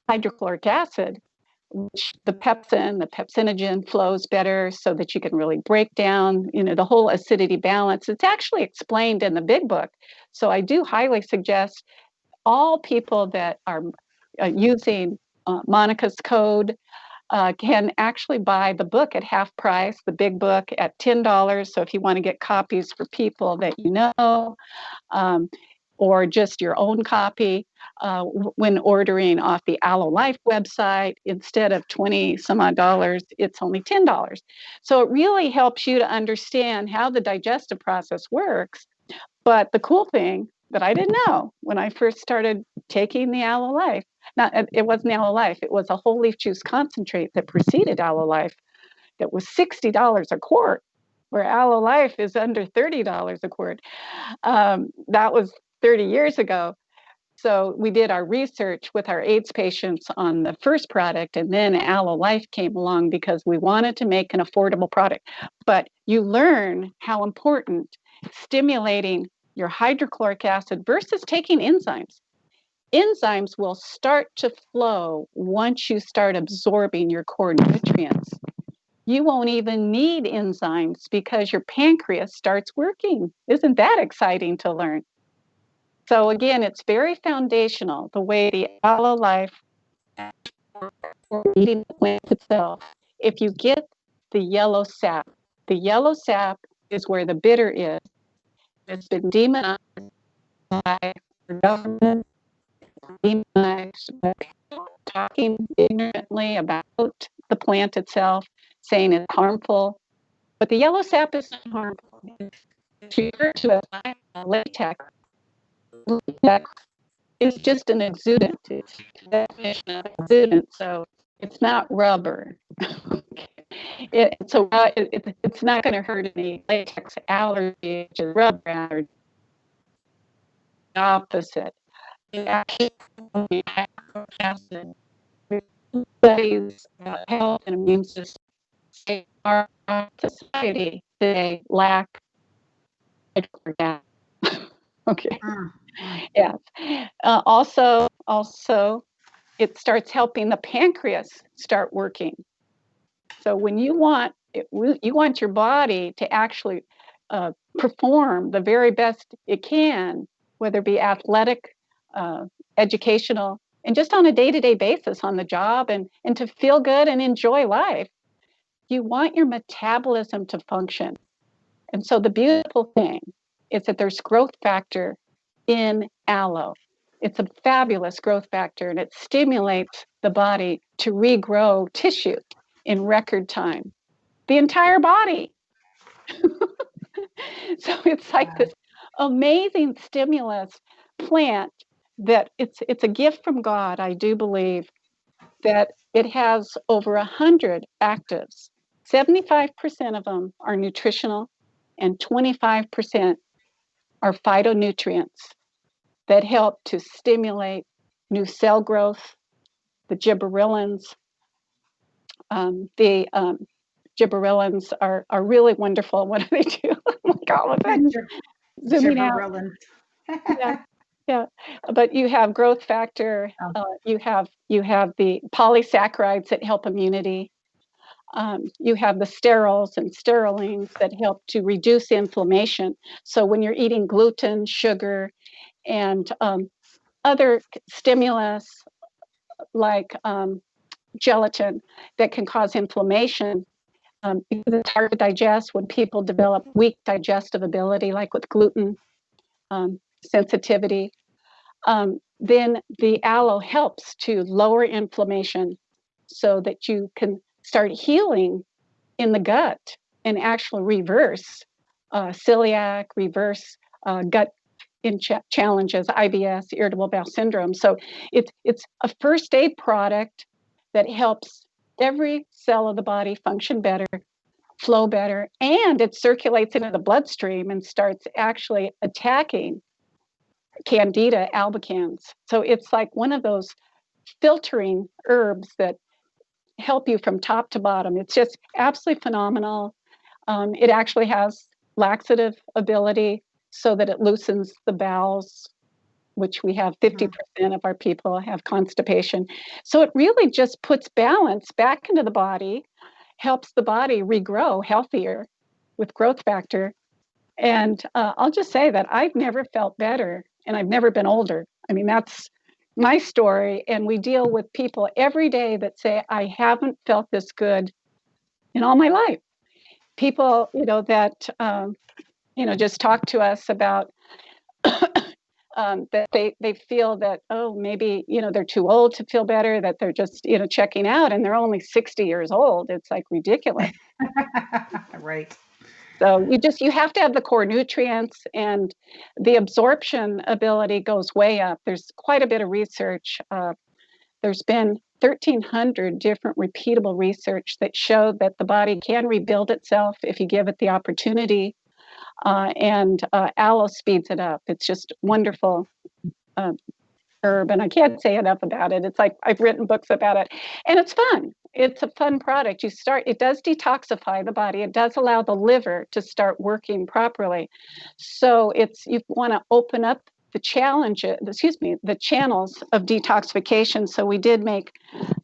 hydrochloric acid, which the pepsinogen flows better, so that you can really break down, the whole acidity balance. It's actually explained in the big book. So I do highly suggest all people that are using Monica's code can actually buy the book at half price, the big book at $10. So if you want to get copies for people that you know, or just your own copy when ordering off the Aloe Life website. Instead of 20 some odd dollars, it's only $10. So it really helps you to understand how the digestive process works. But the cool thing that I didn't know when I first started taking the Aloe Life, it wasn't Aloe Life, it was a whole leaf juice concentrate that preceded Aloe Life that was $60 a quart, where Aloe Life is under $30 a quart. That was 30 years ago. So we did our research with our AIDS patients on the first product, and then Aloe Life came along because we wanted to make an affordable product. But you learn how important stimulating your hydrochloric acid versus taking enzymes. Enzymes will start to flow once you start absorbing your core nutrients. You won't even need enzymes because your pancreas starts working. Isn't that exciting to learn? So again, it's very foundational, the way the Aloe Life or eating the plant itself. If you get the yellow sap is where the bitter is. It's been demonized by the government, demonized by people talking ignorantly about the plant itself, saying it's harmful. But the yellow sap is not harmful. It's referred to as latex. Latex is just an exudant. It's the definition of exudant, so it's not rubber. It's not going to hurt any latex allergy, which is rubber allergy. The opposite. It actually acid studies about health and immune system. Our society today lack hydrochloric acid. Okay. Yeah. Also, it starts helping the pancreas start working. So when you want your body to actually perform the very best it can, whether it be athletic, educational, and just on a day-to-day basis on the job, and to feel good and enjoy life, you want your metabolism to function. And so the beautiful thing is that there's growth factor in aloe. It's a fabulous growth factor, and it stimulates the body to regrow tissue in record time. The entire body. So it's like this amazing stimulus plant that it's a gift from God, I do believe, that it has over 100 actives. 75% of them are nutritional, and 25% are phytonutrients that help to stimulate new cell growth, the gibberellins. The gibberellins are really wonderful. What do they do? Oh my God, zooming out. Yeah. But you have growth factor. You have the polysaccharides that help immunity. You have the sterols and sterolines that help to reduce inflammation. So when you're eating gluten, sugar, and other stimulus like gelatin that can cause inflammation, because it's hard to digest when people develop weak digestive ability, like with gluten sensitivity, then the aloe helps to lower inflammation so that you can start healing in the gut and actually reverse celiac, reverse gut challenges, IBS, irritable bowel syndrome. So it's a first aid product that helps every cell of the body function better, flow better, and it circulates into the bloodstream and starts actually attacking Candida albicans. So it's like one of those filtering herbs that help you from top to bottom. It's just absolutely phenomenal. It actually has laxative ability so that it loosens the bowels, which we have 50% of our people have constipation. So it really just puts balance back into the body, helps the body regrow healthier with growth factor. And I'll just say that I've never felt better, and I've never been older. I mean, that's my story. And we deal with people every day that say, I haven't felt this good in all my life. People, that, just talk to us about that they feel that, oh, maybe, they're too old to feel better, that they're just, checking out, and they're only 60 years old. It's like ridiculous. Right. So you have to have the core nutrients, and the absorption ability goes way up. There's quite a bit of research. There's been 1,300 different repeatable research that show that the body can rebuild itself if you give it the opportunity. And aloe speeds it up. It's just wonderful herb, and I can't say enough about it. It's like I've written books about it, and it's fun. It's a fun product. It does detoxify the body. It does allow the liver to start working properly. So you want to open up the channels of detoxification. So we did make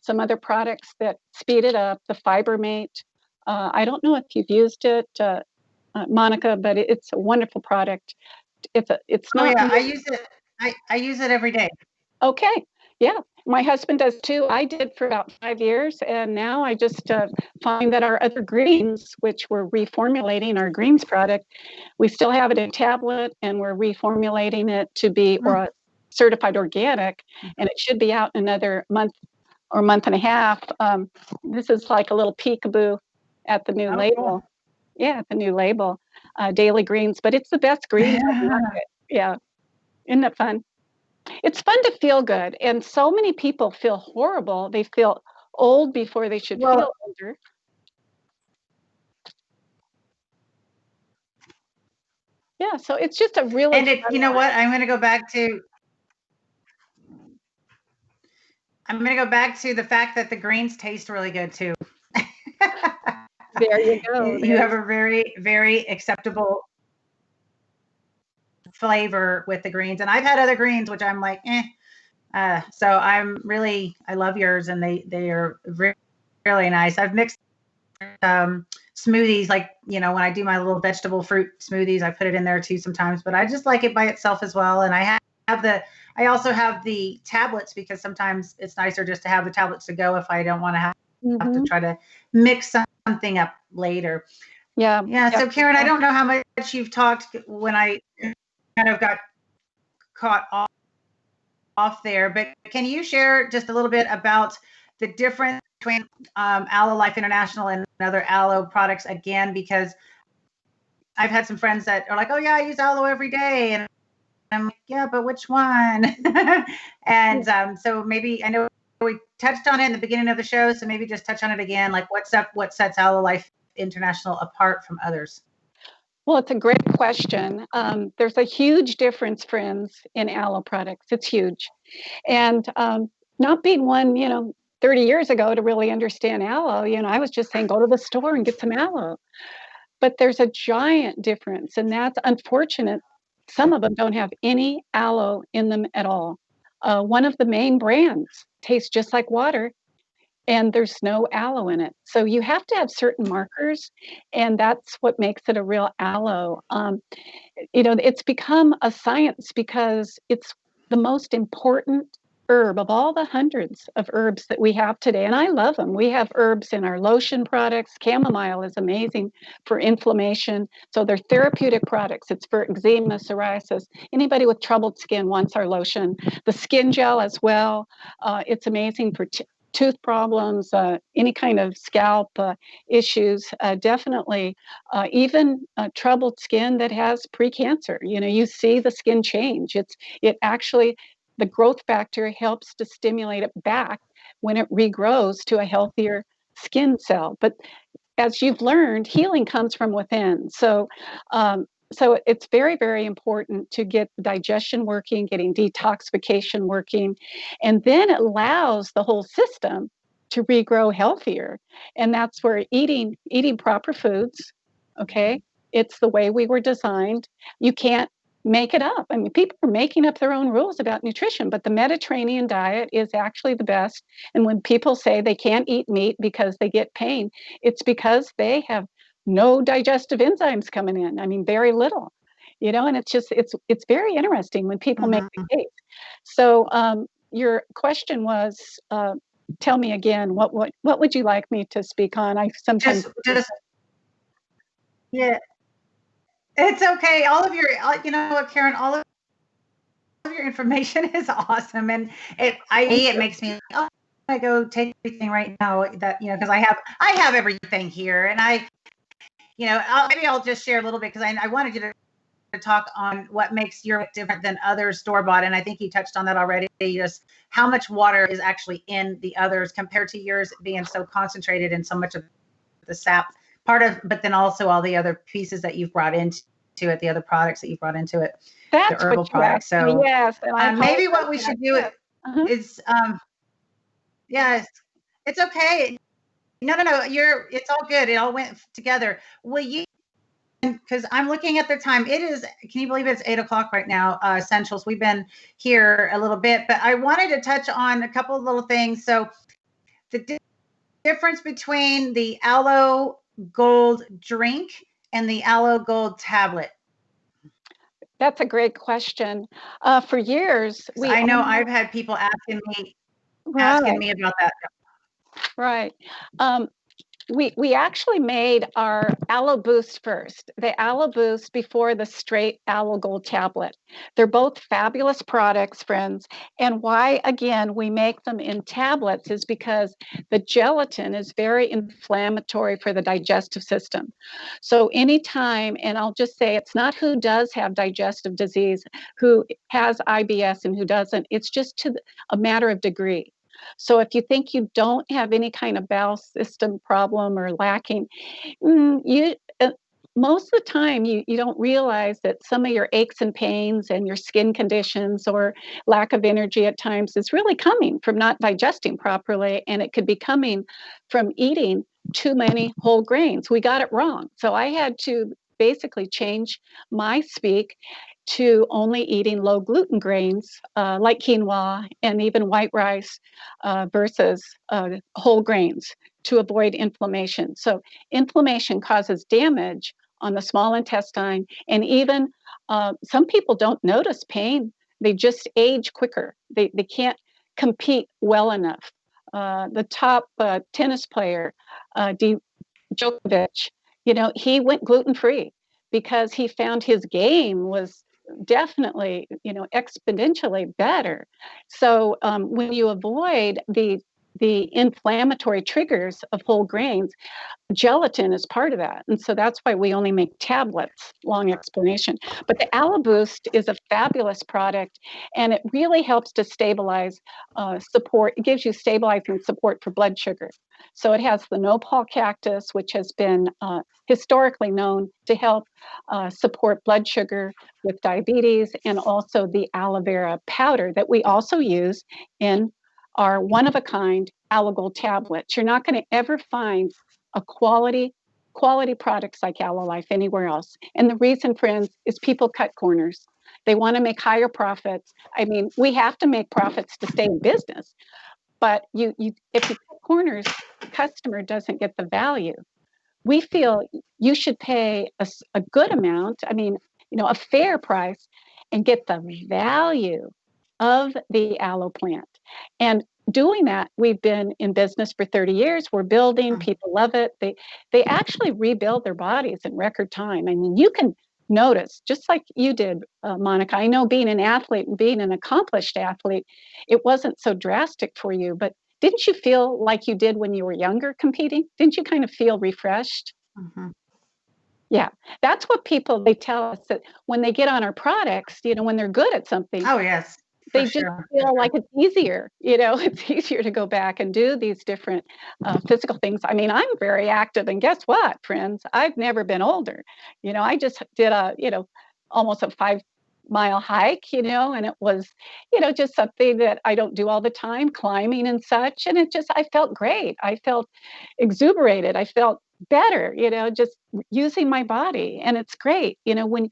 some other products that speed it up. The Fibermate. I don't know if you've used it, Monica, but it's a wonderful product. It's not. Oh yeah, I use it. I use it every day. Okay. Yeah. My husband does too. I did for about 5 years. And now I just find that our other greens, which we're reformulating our greens product, we still have it in tablet, and we're reformulating it to be certified organic. And it should be out in another month or month and a half. This is like a little peekaboo at the new label. Cool. Yeah, the new label, Daily Greens. But it's the best greens on the market. Yeah. Isn't that fun? It's fun to feel good, and so many people feel horrible. They feel old before they should feel older. Yeah, so it's just a really. And you know what? I'm going to go back to the fact that the greens taste really good too. There you go. You have a very, very acceptable flavor with the greens, and I've had other greens which I'm like, so I love yours, and they are really, really nice. I've mixed smoothies, like, when I do my little vegetable fruit smoothies, I put it in there too sometimes, but I just like it by itself as well. And I also have the tablets, because sometimes it's nicer just to have the tablets to go if I don't want to have to try to mix something up later. Yeah. So Karen, I don't know how much you've talked when I kind of got caught off there, but can you share just a little bit about the difference between Aloe Life International and other aloe products again? Because I've had some friends that are like, oh yeah, I use aloe every day, and I'm like, yeah, but which one? And so maybe, I know we touched on it in the beginning of the show, so maybe just touch on it again, like what sets Aloe Life International apart from others? Well, it's a great question. There's a huge difference, friends, in aloe products. It's huge. And not being one, 30 years ago to really understand aloe, I was just saying, go to the store and get some aloe. But there's a giant difference, and that's unfortunate. Some of them don't have any aloe in them at all. One of the main brands tastes just like water, and there's no aloe in it. So you have to have certain markers, and that's what makes it a real aloe. It's become a science because it's the most important herb of all the hundreds of herbs that we have today. And I love them. We have herbs in our lotion products. Chamomile is amazing for inflammation. So they're therapeutic products. It's for eczema, psoriasis. Anybody with troubled skin wants our lotion. The skin gel as well. It's amazing for tooth problems, any kind of scalp issues, definitely, even troubled skin that has precancer. You see the skin change. It actually, the growth factor helps to stimulate it back when it regrows to a healthier skin cell. But as you've learned, healing comes from within. So it's very, very important to get digestion working, getting detoxification working, and then it allows the whole system to regrow healthier. And that's where eating proper foods, okay? It's the way we were designed. You can't make it up. I mean, people are making up their own rules about nutrition, but the Mediterranean diet is actually the best. And when people say they can't eat meat because they get pain, it's because they have no digestive enzymes coming in. I mean, very little, and it's very interesting when people make the case. So your question was, tell me again, what would you like me to speak on? I sometimes yeah, it's okay. All of your, you know what, Karen, all of your information is awesome, and it makes me, oh, I go take everything right now that, because I have everything here, and maybe I'll just share a little bit, because I wanted you to talk on what makes your different than other store-bought, and I think you touched on that already, just how much water is actually in the others compared to yours being so concentrated in so much of the sap part of, but then also all the other pieces that you've brought into it, the other products that you've brought into it, That's the herbal products. So yes, maybe what we should do is yes, it's okay. No, it's all good. It all went together. Will you, because I'm looking at the time. It is, can you believe it's 8:00 right now, Essentials. We've been here a little bit, but I wanted to touch on a couple of little things. So the difference between the Aloe Gold drink and the Aloe Gold tablet. That's a great question. For years, I know I've had people asking me about that. Right. We actually made our Aloe Boost first, the Aloe Boost before the straight Aloe Gold tablet. They're both fabulous products, friends. And why, again, we make them in tablets is because the gelatin is very inflammatory for the digestive system. So anytime, and I'll just say it's not who does have digestive disease, who has IBS and who doesn't, it's just a matter of degree. So if you think you don't have any kind of bowel system problem or lacking, most of the time you don't realize that some of your aches and pains and your skin conditions or lack of energy at times is really coming from not digesting properly, and it could be coming from eating too many whole grains. We got it wrong. So I had to basically change my speak to only eating low gluten grains like quinoa and even white rice versus whole grains to avoid inflammation. So inflammation causes damage on the small intestine, and even some people don't notice pain. They just age quicker. They can't compete well enough. The top tennis player, Djokovic, he went gluten-free because he found his game was definitely, exponentially better. So when you avoid the inflammatory triggers of whole grains, gelatin is part of that. And so that's why we only make tablets, long explanation. But the Aloe Boost is a fabulous product, and it really helps to stabilize support. It gives you stabilizing support for blood sugar. So it has the nopal cactus, which has been historically known to help support blood sugar with diabetes, and also the aloe vera powder that we also use in our one-of-a-kind Aloe Gold tablets. You're not going to ever find a quality products like Aloe Life anywhere else. And the reason, friends, is people cut corners. They want to make higher profits. I mean, we have to make profits to stay in business. But if you cut corners, the customer doesn't get the value. We feel you should pay a good amount, a fair price, and get the value of the aloe plant. And doing that, we've been in business for 30 years. We're building, people love it. They actually rebuild their bodies in record time. I mean, you can notice, just like you did, Monica. I know being an athlete and being an accomplished athlete, it wasn't so drastic for you, but didn't you feel like you did when you were younger competing? Didn't you kind of feel refreshed? Mm-hmm. Yeah, that's what they tell us, that when they get on our products, when they're good at something. Oh, yes. They just feel like it's easier, it's easier to go back and do these different physical things. I mean, I'm very active, and guess what, friends? I've never been older. I just did almost a 5-mile hike, and it was, just something that I don't do all the time, climbing and such. And I felt great. I felt exuberated. I felt better, just using my body. And it's great, when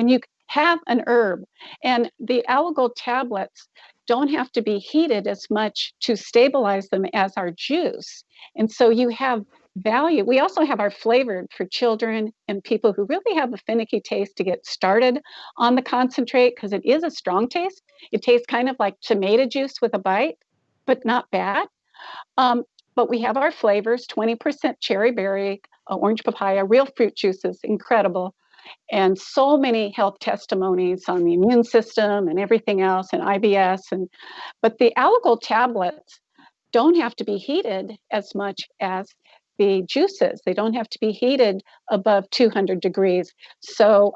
you have an herb. And the Aloe Gold tablets don't have to be heated as much to stabilize them as our juice. And so you have value. We also have our flavored for children and people who really have a finicky taste to get started on the concentrate, because it is a strong taste. It tastes kind of like tomato juice with a bite, but not bad. But we have our flavors, 20% cherry berry, orange papaya, real fruit juices, incredible. and so many health testimonies on the immune system and everything else, and IBS. But the Aloe Gold tablets don't have to be heated as much as the juices. They don't have to be heated above 200 degrees. So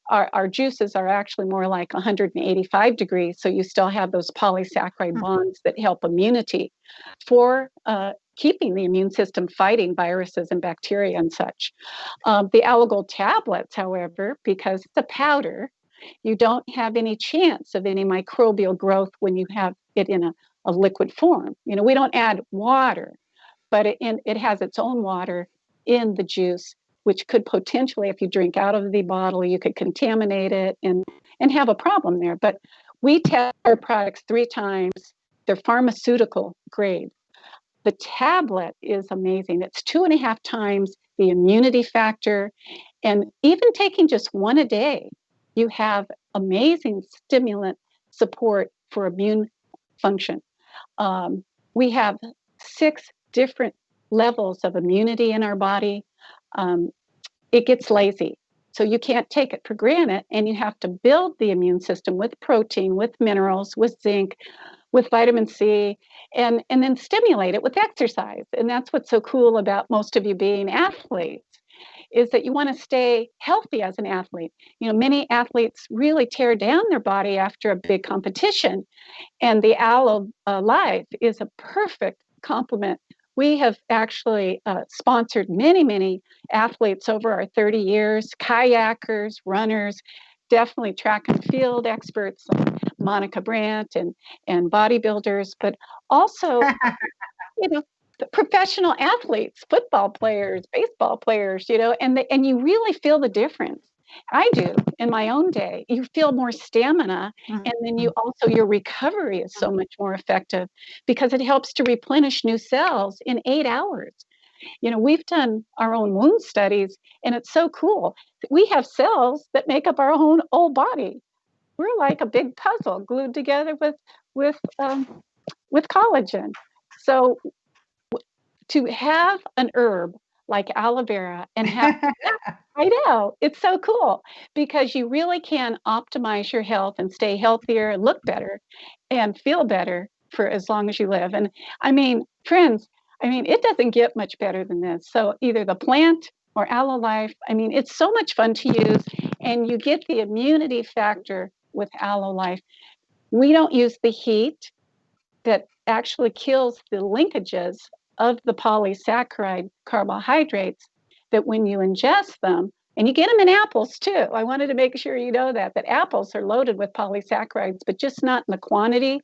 our juices are actually more like 185 degrees. So you still have those polysaccharide bonds that help immunity for keeping the immune system fighting viruses and bacteria and such. The Aloe Gold tablets, however, because it's a powder, you don't have any chance of any microbial growth when you have it in a liquid form. You know, we don't add water, but it has its own water in the juice, which could potentially, if you drink out of the bottle, you could contaminate it and have a problem there. But we test our products 3 times. They're pharmaceutical grade. The tablet is amazing. It's 2.5 times the immunity factor. And even taking just one a day, you have amazing stimulant support for immune function. We have 6 different levels of immunity in our body. It gets lazy. So you can't take it for granted, and you have to build the immune system with protein, with minerals, with zinc, with vitamin C, and then stimulate it with exercise. And that's what's so cool about most of you being athletes, is that you want to stay healthy as an athlete. You know, many athletes really tear down their body after a big competition, and the Aloe Life is a perfect complement. We have actually sponsored many athletes over our 30 years, kayakers, runners, definitely track and field experts, Monica Brant, and bodybuilders, but also, you know, the professional athletes, football players, baseball players, you know, and you really feel the difference. I do in my own day. You feel more stamina, and then you also, your recovery is so much more effective because it helps to replenish new cells in 8 hours. You know, we've done our own wound studies, and it's so cool. We have cells that make up our own old body. We're like a big puzzle glued together with collagen. So to have an herb like aloe vera and have, I know, it's so cool because you really can optimize your health and stay healthier and look better and feel better for as long as you live. And I mean, friends, I mean, it doesn't get much better than this. So either the plant or Aloe Life, I mean, it's so much fun to use, and you get the immunity factor with Aloe Life. We don't use the heat that actually kills the linkages of the polysaccharide carbohydrates, that when you ingest them, and you get them in apples too. I wanted to make sure you know that apples are loaded with polysaccharides, but just not in the quantity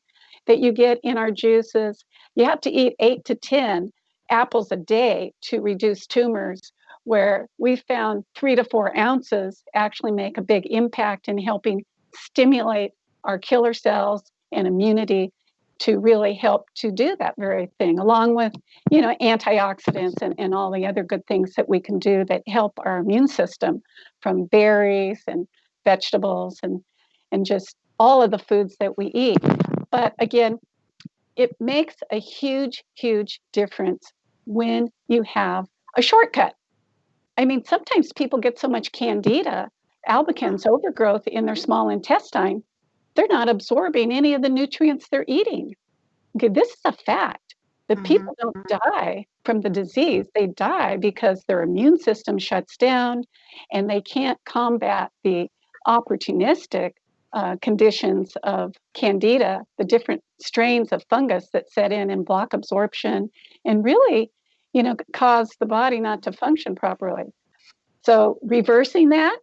that you get in our juices. You have to eat 8 to 10 apples a day to reduce tumors, where we found 3 to 4 ounces actually make a big impact in helping stimulate our killer cells and immunity to really help to do that very thing, along with, you know, antioxidants and all the other good things that we can do that help our immune system, from berries and vegetables and just all of the foods that we eat. But again, it makes a huge difference when you have a shortcut. I mean, sometimes people get so much candida, albicans overgrowth in their small intestine, they're not absorbing any of the nutrients they're eating. Okay, this is a fact that people don't die from the disease. They die because their immune system shuts down and they can't combat the opportunistic conditions of candida, the different strains of fungus that set in and block absorption and really, you know, cause the body not to function properly. So reversing that,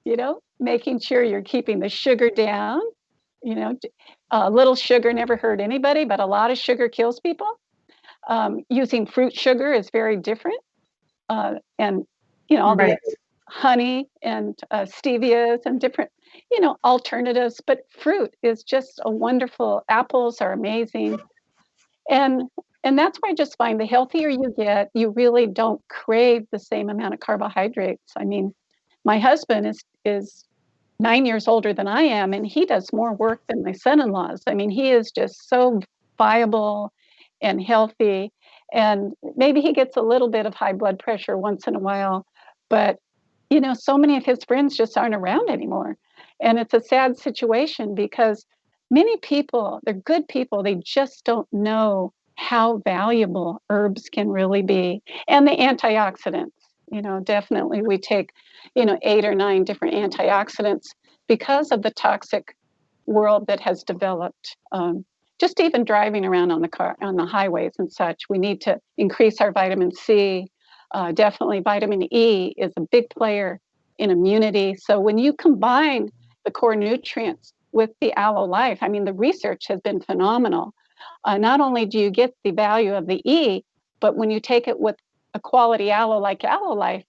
you know, making sure you're keeping the sugar down. You know, a little sugar never hurt anybody, but a lot of sugar kills people. Using fruit sugar is very different. And, you know, all the honey and stevias and different, you know, alternatives. But fruit is just a wonderful, apples are amazing. And that's why I just find the healthier you get, you really don't crave the same amount of carbohydrates. I mean, my husband is 9 years older than I am, and he does more work than my son-in-laws. I mean, he is just so viable and healthy, and maybe he gets a little bit of high blood pressure once in a while, but so many of his friends just aren't around anymore. And it's a sad situation because many people, they're good people, they just don't know how valuable herbs can really be. And the antioxidants, definitely we take, 8 or 9 different antioxidants because of the toxic world that has developed. Just even driving around on the highways and such, we need to increase our vitamin C. Definitely vitamin E is a big player in immunity. So when you combine the core nutrients with the Aloe Life, I mean, the research has been phenomenal. Not only do you get the value of the E, but when you take it with a quality aloe like Aloe Life,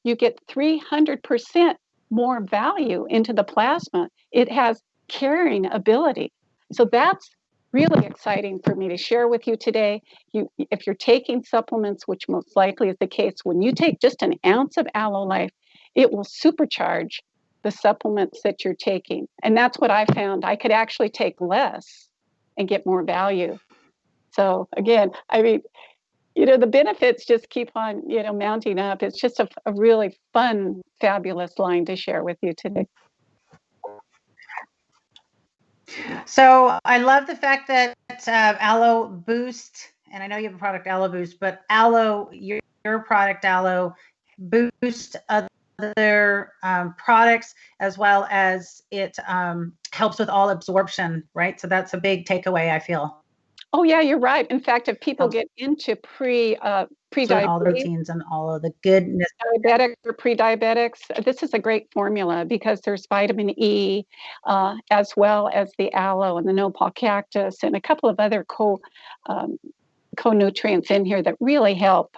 you get 300% more value into the plasma. It has carrying ability. So that's really exciting for me to share with you today. If you're taking supplements, which most likely is the case, when you take just an ounce of Aloe Life, it will supercharge the supplements that you're taking. And that's what I found. I could actually take less and get more value. So again, I mean, the benefits just keep on, mounting up. It's just a really fun, fabulous line to share with you today. So I love the fact that Aloe Boost, and I know you have a product, Aloe Boost, but Aloe, your product, Aloe Boost, other products, as well as it helps with all absorption, right? So that's a big takeaway, I feel. Oh yeah, you're right. In fact, if people get into pre-diabetes, all the proteins and all of the goodness, diabetics or pre-diabetics, this is a great formula because there's vitamin E, as well as the aloe and the nopal cactus and a couple of other co-nutrients in here that really help.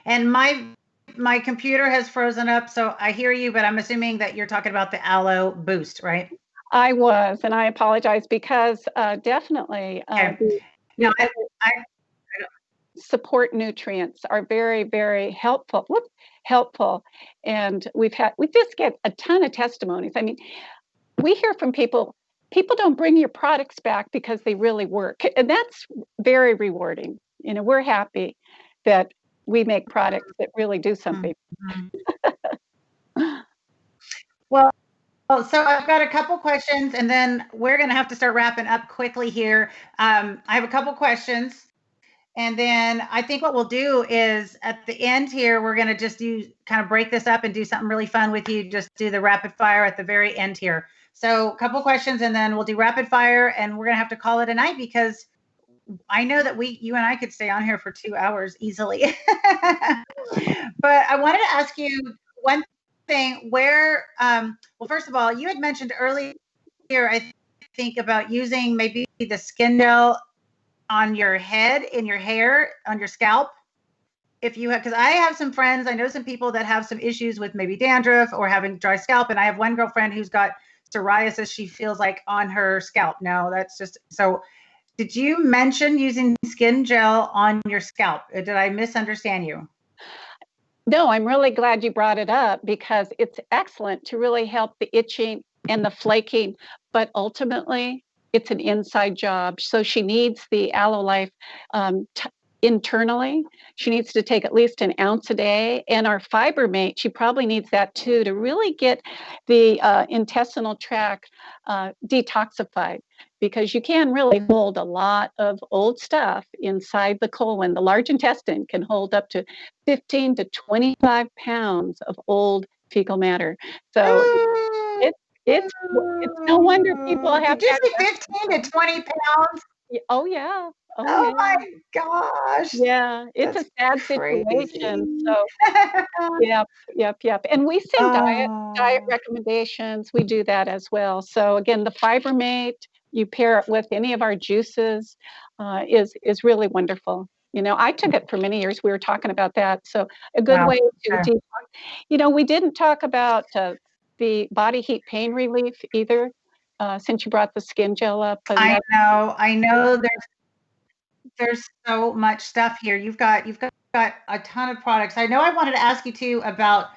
And my computer has frozen up, so I hear you, but I'm assuming that you're talking about the Aloe Boost, right? I was, and I apologize because definitely support nutrients are very, very helpful. And we just get a ton of testimonies. I mean, we hear from people don't bring your products back because they really work. And that's very rewarding. We're happy that we make products that really do something. Well, so I've got a couple questions, and then we're going to have to start wrapping up quickly here. I have a couple questions, and then I think what we'll do is at the end here, we're going to just kind of break this up and do something really fun with you. Just do the rapid fire at the very end here. So a couple questions, and then we'll do rapid fire, and we're going to have to call it a night because I know that you and I could stay on here for 2 hours easily. But I wanted to ask you one thing well, first of all, you had mentioned earlier, I think, about using maybe the skin gel on your head, in your hair, on your scalp. If you have, because I have some friends, I know some people that have some issues with maybe dandruff or having dry scalp. And I have one girlfriend who's got psoriasis. She feels like on her scalp. No, that's just, so did you mention using skin gel on your scalp? Did I misunderstand you? No, I'm really glad you brought it up because it's excellent to really help the itching and the flaking, but ultimately it's an inside job. So she needs the Aloe Life internally. She needs to take at least an ounce a day. And our fiber mate, she probably needs that too to really get the intestinal tract detoxified, because you can really hold a lot of old stuff inside the colon. The large intestine can hold up to 15 to 25 pounds of old fecal matter. So it's no wonder people have. Did you say 15 to 20 pounds? Oh yeah. Oh my gosh. Yeah, it's a sad situation. So yep. And we send diet recommendations. We do that as well. So again, the fiber mate, you pair it with any of our juices, is really wonderful. I took it for many years. We were talking about that. So a good way to detox. We didn't talk about the body heat pain relief either, since you brought the skin gel up. I know. There's so much stuff here. You've got a ton of products. I know I wanted to ask you too about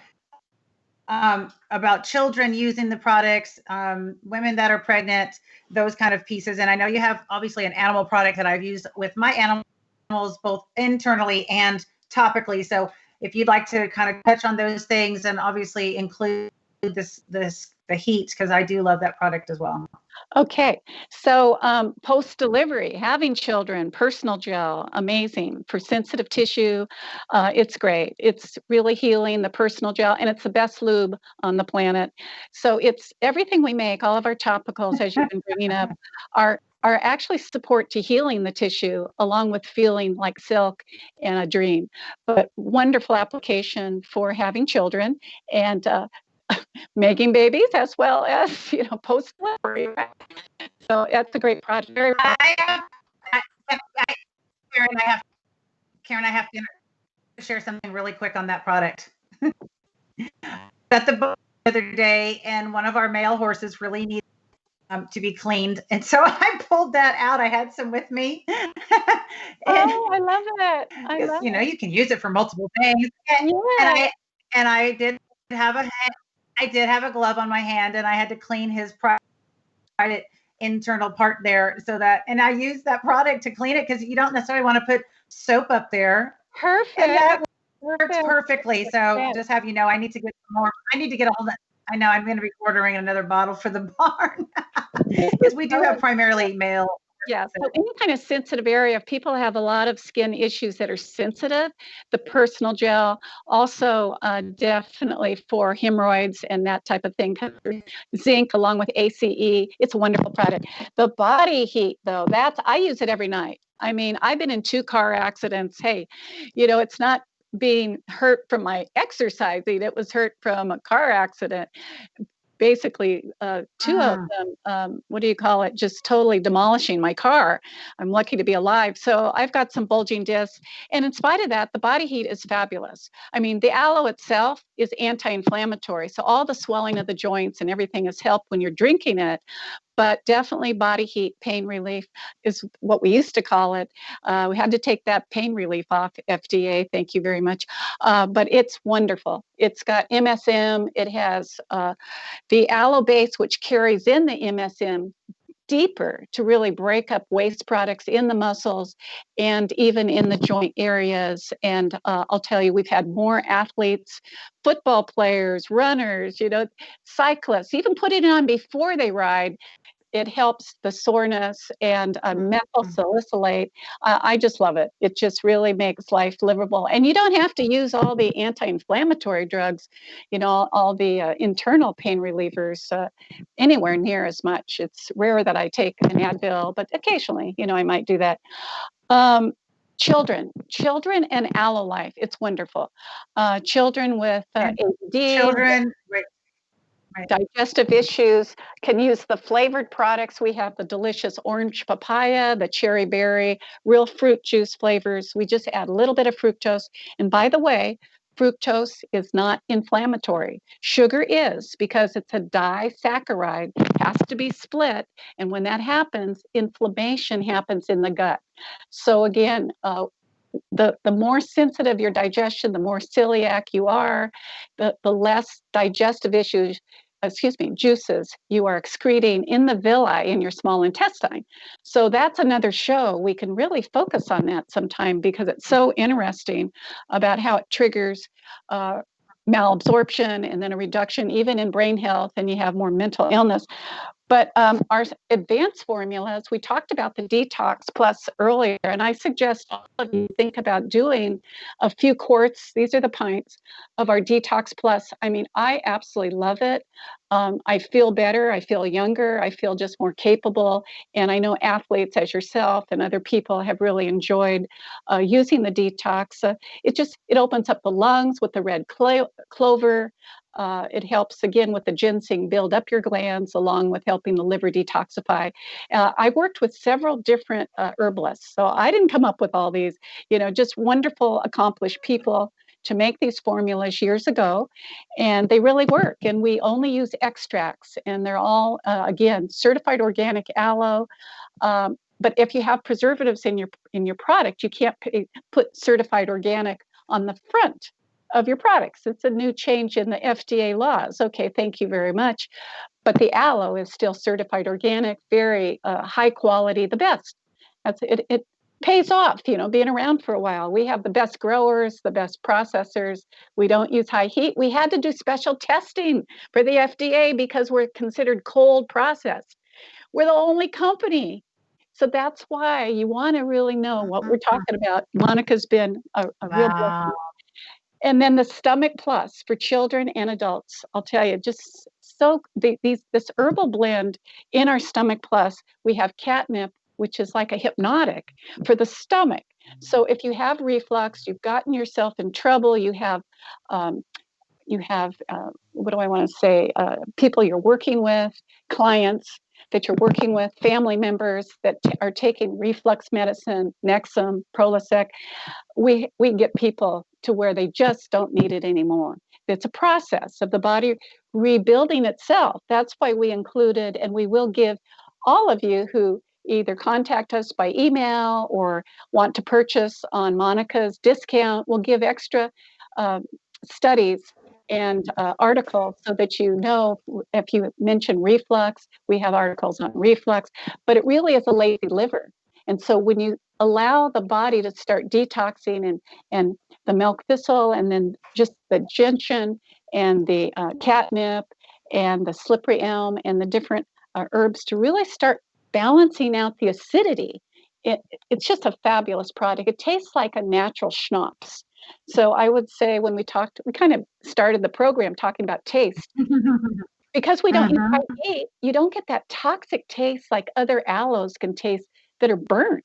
children using the products, women that are pregnant, those kind of pieces. And I know you have obviously an animal product that I've used with my animals, both internally and topically. So if you'd like to kind of touch on those things and obviously include the heat, because I do love that product as well. Okay, so post-delivery, having children, personal gel, amazing. For sensitive tissue, it's great. It's really healing, the personal gel, and it's the best lube on the planet. So it's everything we make, all of our topicals, as you've been bringing up, are actually support to healing the tissue, along with feeling like silk and a dream. But wonderful application for having children and making babies, as well as post delivery. So that's a great project. Very Karen, I have to share something really quick on that product. At the other day, and one of our male horses really needed to be cleaned, and so I pulled that out. I had some with me. I love it. I love it. You can use it for multiple things. And I did have a glove on my hand, and I had to clean his private internal part there, and I used that product to clean it, because you don't necessarily want to put soap up there. Perfect. And that works perfectly. So just have I need to get some more. I need to get a hold of. I know I'm going to be ordering another bottle for the barn, because we do have primarily male. Yeah, so any kind of sensitive area, if people have a lot of skin issues that are sensitive, the personal gel, also definitely for hemorrhoids and that type of thing. Zinc along with ACE, it's a wonderful product. The body heat, though, I use it every night. I mean, I've been in 2 car accidents. Hey, it's not being hurt from my exercising, it was hurt from a car accident. Basically, 2 of them, just totally demolishing my car. I'm lucky to be alive. So I've got some bulging discs. And in spite of that, the body heat is fabulous. I mean, the aloe itself is anti-inflammatory. So all the swelling of the joints and everything is helped when you're drinking it. But definitely body heat, pain relief is what we used to call it. We had to take that pain relief off FDA. Thank you very much. But it's wonderful. It's got MSM. It has the aloe base, which carries in the MSM deeper to really break up waste products in the muscles and even in the joint areas. And I'll tell you, we've had more athletes, football players, runners, cyclists, even put it on before they ride. It helps the soreness and methyl salicylate. I just love it. It just really makes life livable. And you don't have to use all the anti-inflammatory drugs, all the internal pain relievers anywhere near as much. It's rare that I take an Advil, but occasionally, I might do that. Children and Aloe Life. It's wonderful. Children with AD. Children, right. Digestive issues can use the flavored products. We have the delicious orange papaya, the cherry berry, real fruit juice flavors. We just add a little bit of fructose. And by the way, fructose is not inflammatory. Sugar is, because it's a disaccharide, has to be split. And when that happens, inflammation happens in the gut. So again, the more sensitive your digestion, the more celiac you are, the less digestive juices you are excreting in the villi in your small intestine. So that's another show. We can really focus on that sometime, because it's so interesting about how it triggers malabsorption and then a reduction even in brain health, and you have more mental illness. But our advanced formulas, we talked about the Detox Plus earlier, and I suggest all of you think about doing a few quarts, these are the pints, of our Detox Plus. I mean, I absolutely love it. I feel better, I feel younger, I feel just more capable, and I know athletes as yourself and other people have really enjoyed using the Detox. It opens up the lungs with the red clover. It helps, again, with the ginseng, build up your glands, along with helping the liver detoxify. I worked with several different herbalists, so I didn't come up with all these, just wonderful, accomplished people to make these formulas years ago, and they really work. And we only use extracts, and they're all, again, certified organic aloe. But if you have preservatives in your product, you can't put certified organic on the front of your products. It's a new change in the FDA laws. Okay, thank you very much. But the aloe is still certified organic, very high quality, the best. It pays off, being around for a while. We have the best growers, the best processors. We don't use high heat. We had to do special testing for the FDA because we're considered cold processed. We're the only company. So that's why you want to really know what we're talking about. Monica's been a real blessing. And then the Stomach Plus for children and adults. I'll tell you, just this herbal blend in our Stomach Plus, we have catnip, which is like a hypnotic for the stomach. So if you have reflux, you've gotten yourself in trouble, you have what do I want to say? People you're working with, clients that you're working with, family members that are taking reflux medicine, Nexum, Prolosec. We get people to where they just don't need it anymore. It's a process of the body rebuilding itself. That's why we included, and we will give all of you who either contact us by email or want to purchase on Monica's discount, we'll give extra studies and articles so that if you mention reflux, we have articles on reflux, but it really is a lazy liver. And so when you allow the body to start detoxing and the milk thistle and then just the gentian and the catnip and the slippery elm and the different herbs to really start balancing out the acidity, it's just a fabulous product. It tastes like a natural schnapps. So I would say when we kind of started the program talking about taste. Because we don't use high heat, you don't get that toxic taste like other aloes can taste that are burnt.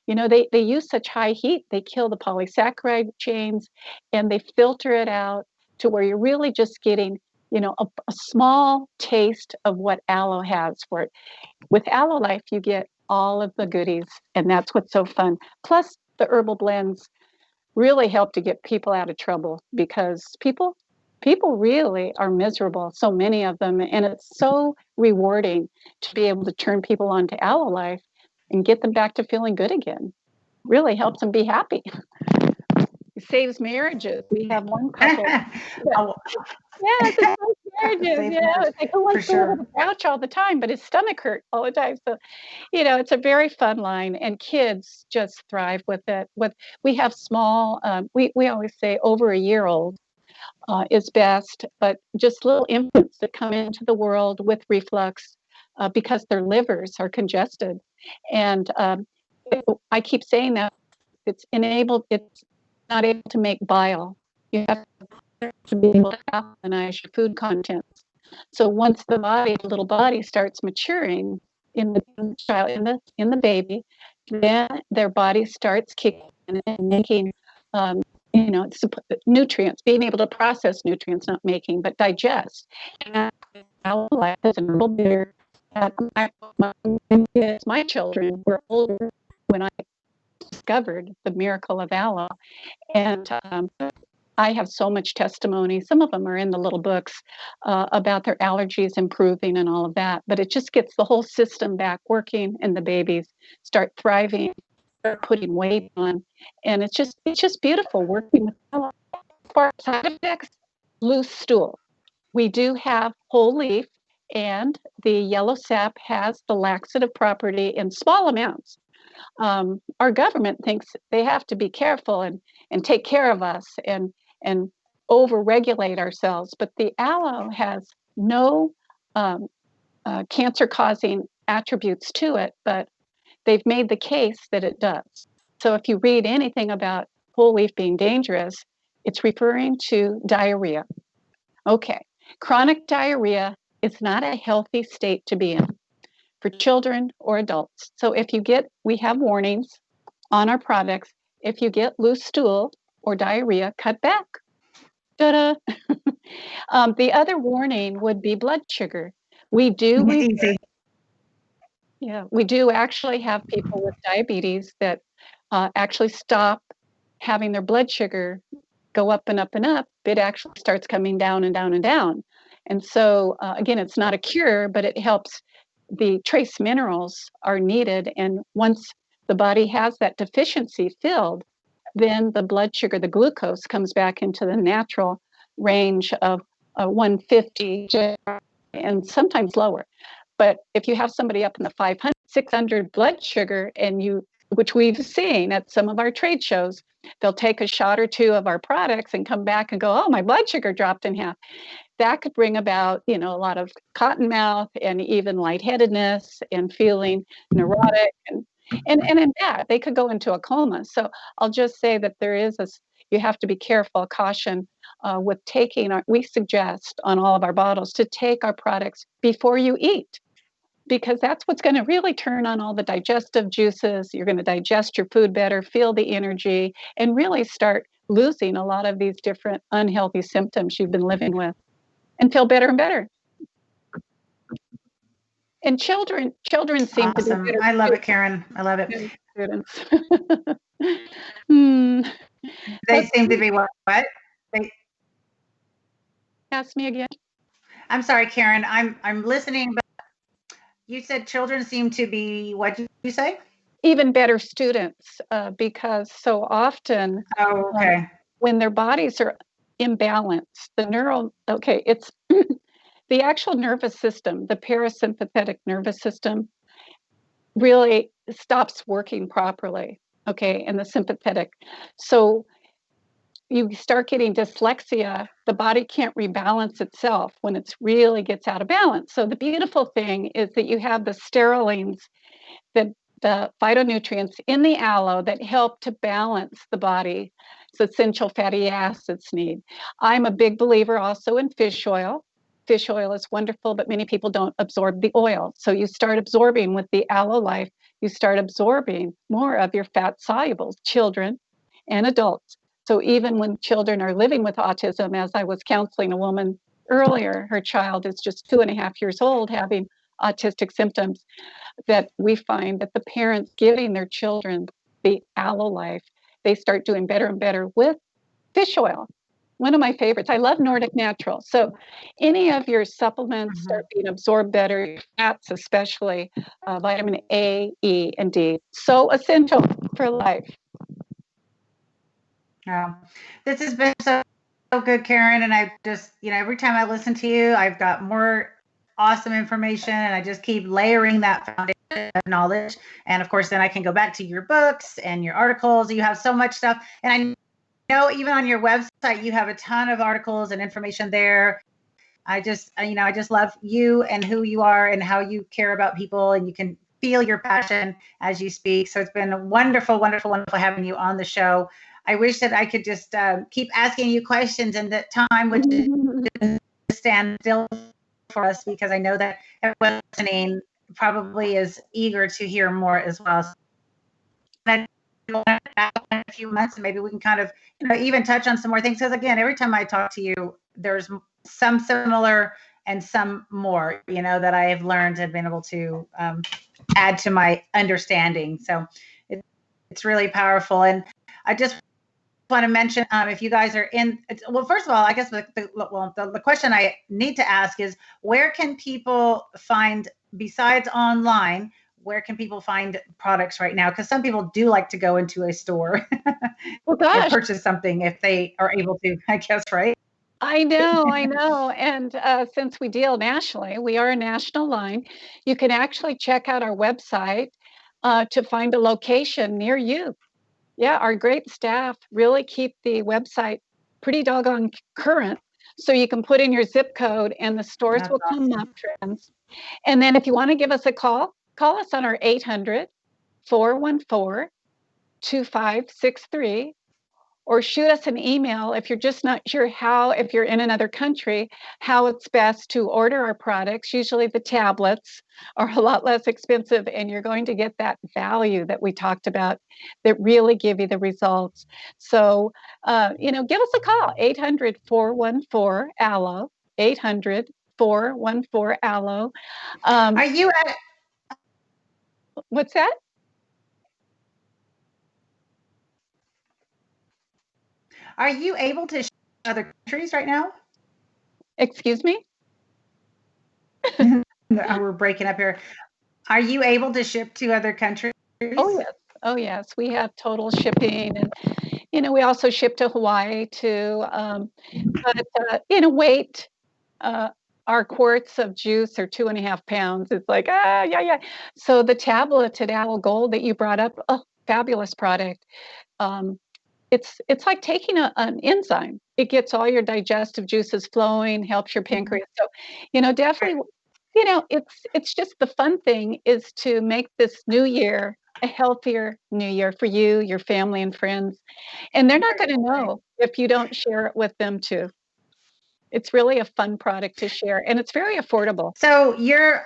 They use such high heat, they kill the polysaccharide chains and they filter it out to where you're really just getting, a small taste of what aloe has for it. With Aloe Life, you get all of the goodies, and that's what's so fun. Plus, the herbal blends really help to get people out of trouble because people really are miserable, so many of them, and it's so rewarding to be able to turn people on to Aloe Life and get them back to feeling good again. Really helps them be happy. It saves marriages. We have one couple. It saves marriages. It's like, who wants to live with a grouch all the time, but his stomach hurt all the time. So, it's a very fun line, and kids just thrive with it. We have small, we always say over a year old is best, but just little infants that come into the world with reflux because their livers are congested. And I keep saying that it's not able to make bile. You have to be able to alkalize your food contents. So once the little body starts maturing in the child, in the baby, then their body starts kicking in and making nutrients, being able to process nutrients, not making, but digest. And Aloe Life is a little bit. My children were older when I discovered the miracle of aloe, and I have so much testimony. Some of them are in the little books about their allergies improving and all of that. But it just gets the whole system back working, and the babies start thriving, start putting weight on, and it's just beautiful working with aloe. For side effects, loose stool. We do have whole leaf, and the yellow sap has the laxative property in small amounts. Our government thinks they have to be careful and take care of us and over-regulate ourselves, but the aloe has no cancer-causing attributes to it, but they've made the case that it does. So if you read anything about whole leaf being dangerous, it's referring to diarrhea. Okay, chronic diarrhea is not a healthy state to be in for children or adults. So we have warnings on our products. If you get loose stool or diarrhea, cut back. Ta-da! The other warning would be blood sugar. We do actually have people with diabetes that actually stop having their blood sugar go up and up and up. It actually starts coming down and down and down. And so, again, it's not a cure, but it helps. The trace minerals are needed. And once the body has that deficiency filled, then the blood sugar, the glucose, comes back into the natural range of 150 and sometimes lower. But if you have somebody up in the 500, 600 blood sugar and you which we've seen at some of our trade shows. They'll take a shot or two of our products and come back and go, oh, my blood sugar dropped in half. That could bring about, a lot of cotton mouth and even lightheadedness and feeling neurotic. And in that, they could go into a coma. So I'll just say that you have to be careful, caution with taking we suggest on all of our bottles to take our products before you eat, because that's what's going to really turn on all the digestive juices. You're going to digest your food better, feel the energy, and really start losing a lot of these different unhealthy symptoms you've been living with and feel better and better. And children seem to be better. I love it, Karen. I love it. Students. They seem to be what? Ask me again. I'm sorry, Karen. I'm listening, but you said children seem to be, what did you say? Even better students, because so often when their bodies are imbalanced, it's the actual nervous system, the parasympathetic nervous system really stops working properly, and the sympathetic. So you start getting dyslexia, the body can't rebalance itself when it really gets out of balance. So the beautiful thing is that you have the sterolines, the phytonutrients in the aloe that help to balance the body's essential fatty acids need. I'm a big believer also in fish oil. Fish oil is wonderful, but many people don't absorb the oil. So you start absorbing with the Aloe Life, you start absorbing more of your fat solubles, children and adults. So even when children are living with autism, as I was counseling a woman earlier, her child is just 2.5 years old having autistic symptoms, that we find that the parents giving their children the Aloe Life, they start doing better and better with fish oil. One of my favorites. I love Nordic Natural. So any of your supplements start being absorbed better, your fats especially, vitamin A, E, and D. So essential for life. This has been so good, Karen. And I just, every time I listen to you, I've got more awesome information, and I just keep layering that foundation of knowledge. And of course, then I can go back to your books and your articles. You have so much stuff. And I know even on your website, you have a ton of articles and information there. I just love you and who you are and how you care about people, and you can feel your passion as you speak. So it's been wonderful, wonderful, wonderful having you on the show. I wish that I could just keep asking you questions, and that time would just stand still for us, because I know that everyone listening probably is eager to hear more as well. In a few months, and maybe we can kind of even touch on some more things, because again, every time I talk to you, there's some similar and some more that I have learned and been able to add to my understanding. So it's really powerful. And I just want to mention, if you guys are first of all, I guess the question I need to ask is, where can people find, besides online, where can people find products right now? Because some people do like to go into a store and purchase something if they are able to, I guess, right? I know. And since we deal nationally, we are a national line, you can actually check out our website to find a location near you. Yeah, our great staff really keep the website pretty doggone current. So you can put in your zip code and the stores will come up, friends. And then if you want to give us a call us on our 800-414-2563, or shoot us an email if you're just not sure if you're in another country, how it's best to order our products. Usually the tablets are a lot less expensive, and you're going to get that value that we talked about that really give you the results. So, give us a call, 800-414-ALOE, 800-414-ALOE. Are you at... What's that? Are you able to ship to other countries right now? Excuse me? We're breaking up here. Are you able to ship to other countries? Oh yes. We have total shipping, and we also ship to Hawaii too. But weight our quarts of juice are 2.5 pounds. It's like, yeah. So the tablets at Aloe Gold that you brought up, oh, fabulous product. It's like taking an enzyme. It gets all your digestive juices flowing, helps your pancreas. So, definitely, it's just the fun thing is to make this new year a healthier new year for you, your family, and friends. And they're not going to know if you don't share it with them too. It's really a fun product to share, and it's very affordable. So you're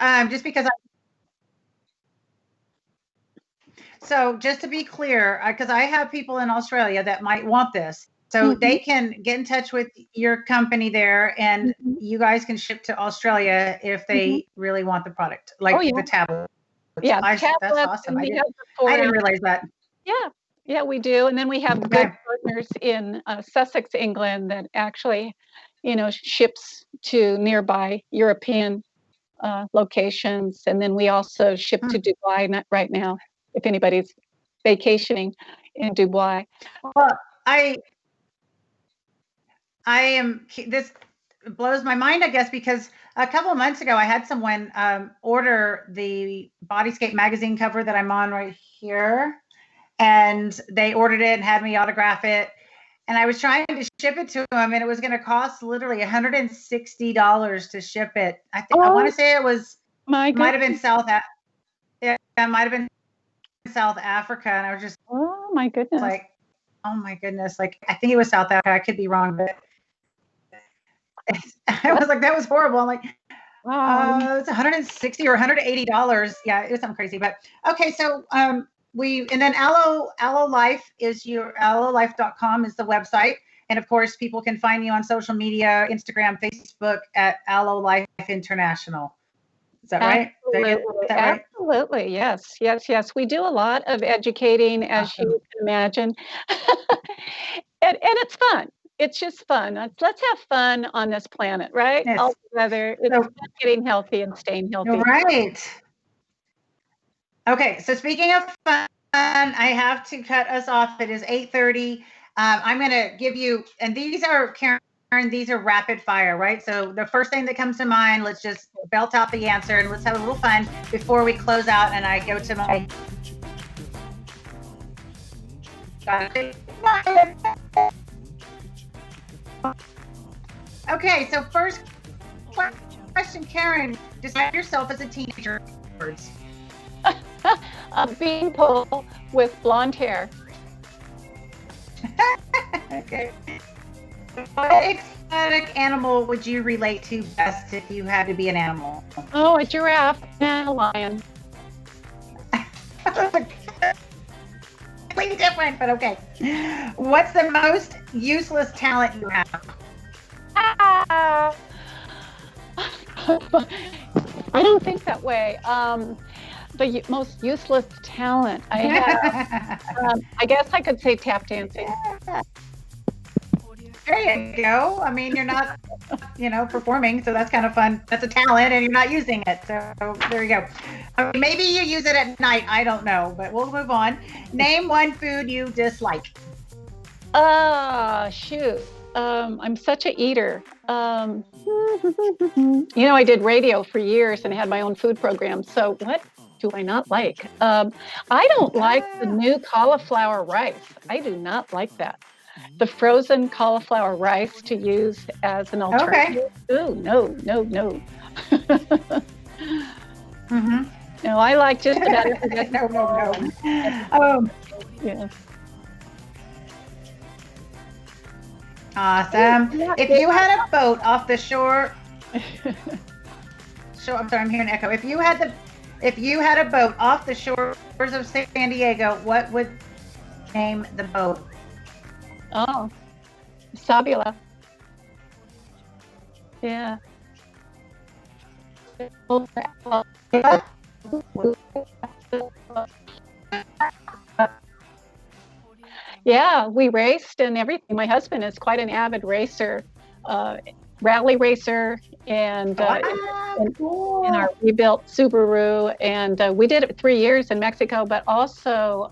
So just to be clear, because I have people in Australia that might want this, so they can get in touch with your company there, and you guys can ship to Australia if they really want the product, like the tablet. Yeah, that's awesome. I didn't realize that. Yeah, we do. And then we have good partners in Sussex, England, that actually, ships to nearby European locations. And then we also ship to Dubai right now, if anybody's vacationing in Dubai. Well, this blows my mind, I guess, because a couple of months ago, I had someone order the Bodyscape magazine cover that I'm on right here, and they ordered it and had me autograph it. And I was trying to ship it to them, and it was going to cost literally $160 to ship it. I want to say it was might have been South Africa, and I was just oh my goodness, like, I think it was South Africa. I could be wrong, but I was like, that was horrible. I'm like, it's $160 or $180. Yeah, it was something crazy. But okay, so and then Aloe Life is aloelife.com is the website. And of course, people can find you on social media, Instagram, Facebook at Aloe Life International. Is that right? Absolutely. Yes. We do a lot of educating, as you can imagine. and it's fun. It's just fun. Let's have fun on this planet, right? Yes. All together. It's getting healthy and staying healthy. Right. Okay. So speaking of fun, I have to cut us off. It is 8:30. I'm going to give you, and these are, Karen, these are rapid fire, right? So the first thing that comes to mind, let's just belt out the answer and let's have a little fun before we close out and I go to my... Okay, so first question, Karen, describe yourself as a teenager. A beanpole with blonde hair. Okay. What exotic animal would you relate to best if you had to be an animal? Oh, a giraffe and a lion. Completely different, but okay. What's the most useless talent you have? I don't think that way. The most useless talent I have, I guess I could say tap dancing. There you go. I mean, you're not, performing, so that's kind of fun. That's a talent, and you're not using it. So there you go. Maybe you use it at night. I don't know, but we'll move on. Name one food you dislike. Shoot. I'm such a eater. I did radio for years and had my own food program. So what do I not like? I don't like the new cauliflower rice. I do not like that. The frozen cauliflower rice to use as an alternative. Okay. Ooh, no. No, I like just about everything. No. Yeah. Awesome. If you had a boat off the shore, I'm sorry, I'm hearing an echo. If you had a boat off the shores of San Diego, what would you name the boat? Oh, Sabula. Yeah. Yeah, we raced and everything. My husband is quite an avid racer, rally racer, and in our rebuilt Subaru. And we did it 3 years in Mexico, but also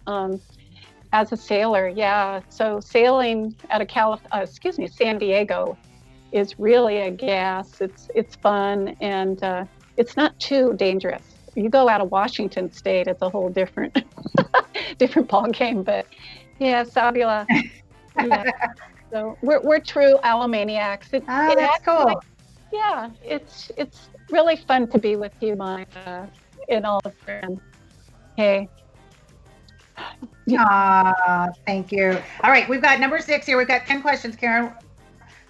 as a sailor. Yeah, so sailing out of San Diego is really a gas. It's fun, and it's not too dangerous. You go out of Washington State, it's a whole different different ball game. But yeah, Savula. Yeah. So we're true Alomaniacs. That's cool. Yeah, it's really fun to be with you, my and all the friends. Hey. Thank you. All right, we've got number 6 here. We've got 10 questions, Karen.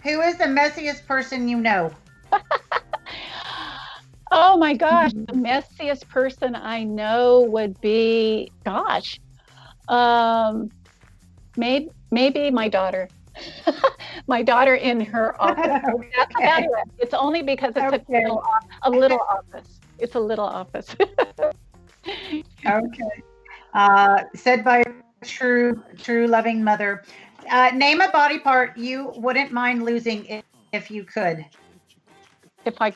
Who is the messiest person you know? Oh my gosh, the messiest person I know would be, maybe my daughter. My daughter in her office. Okay. That's about it. It's only because it's a little office. It's a little office. Okay. Said by a true loving mother. Name a body part you wouldn't mind losing if you could. If I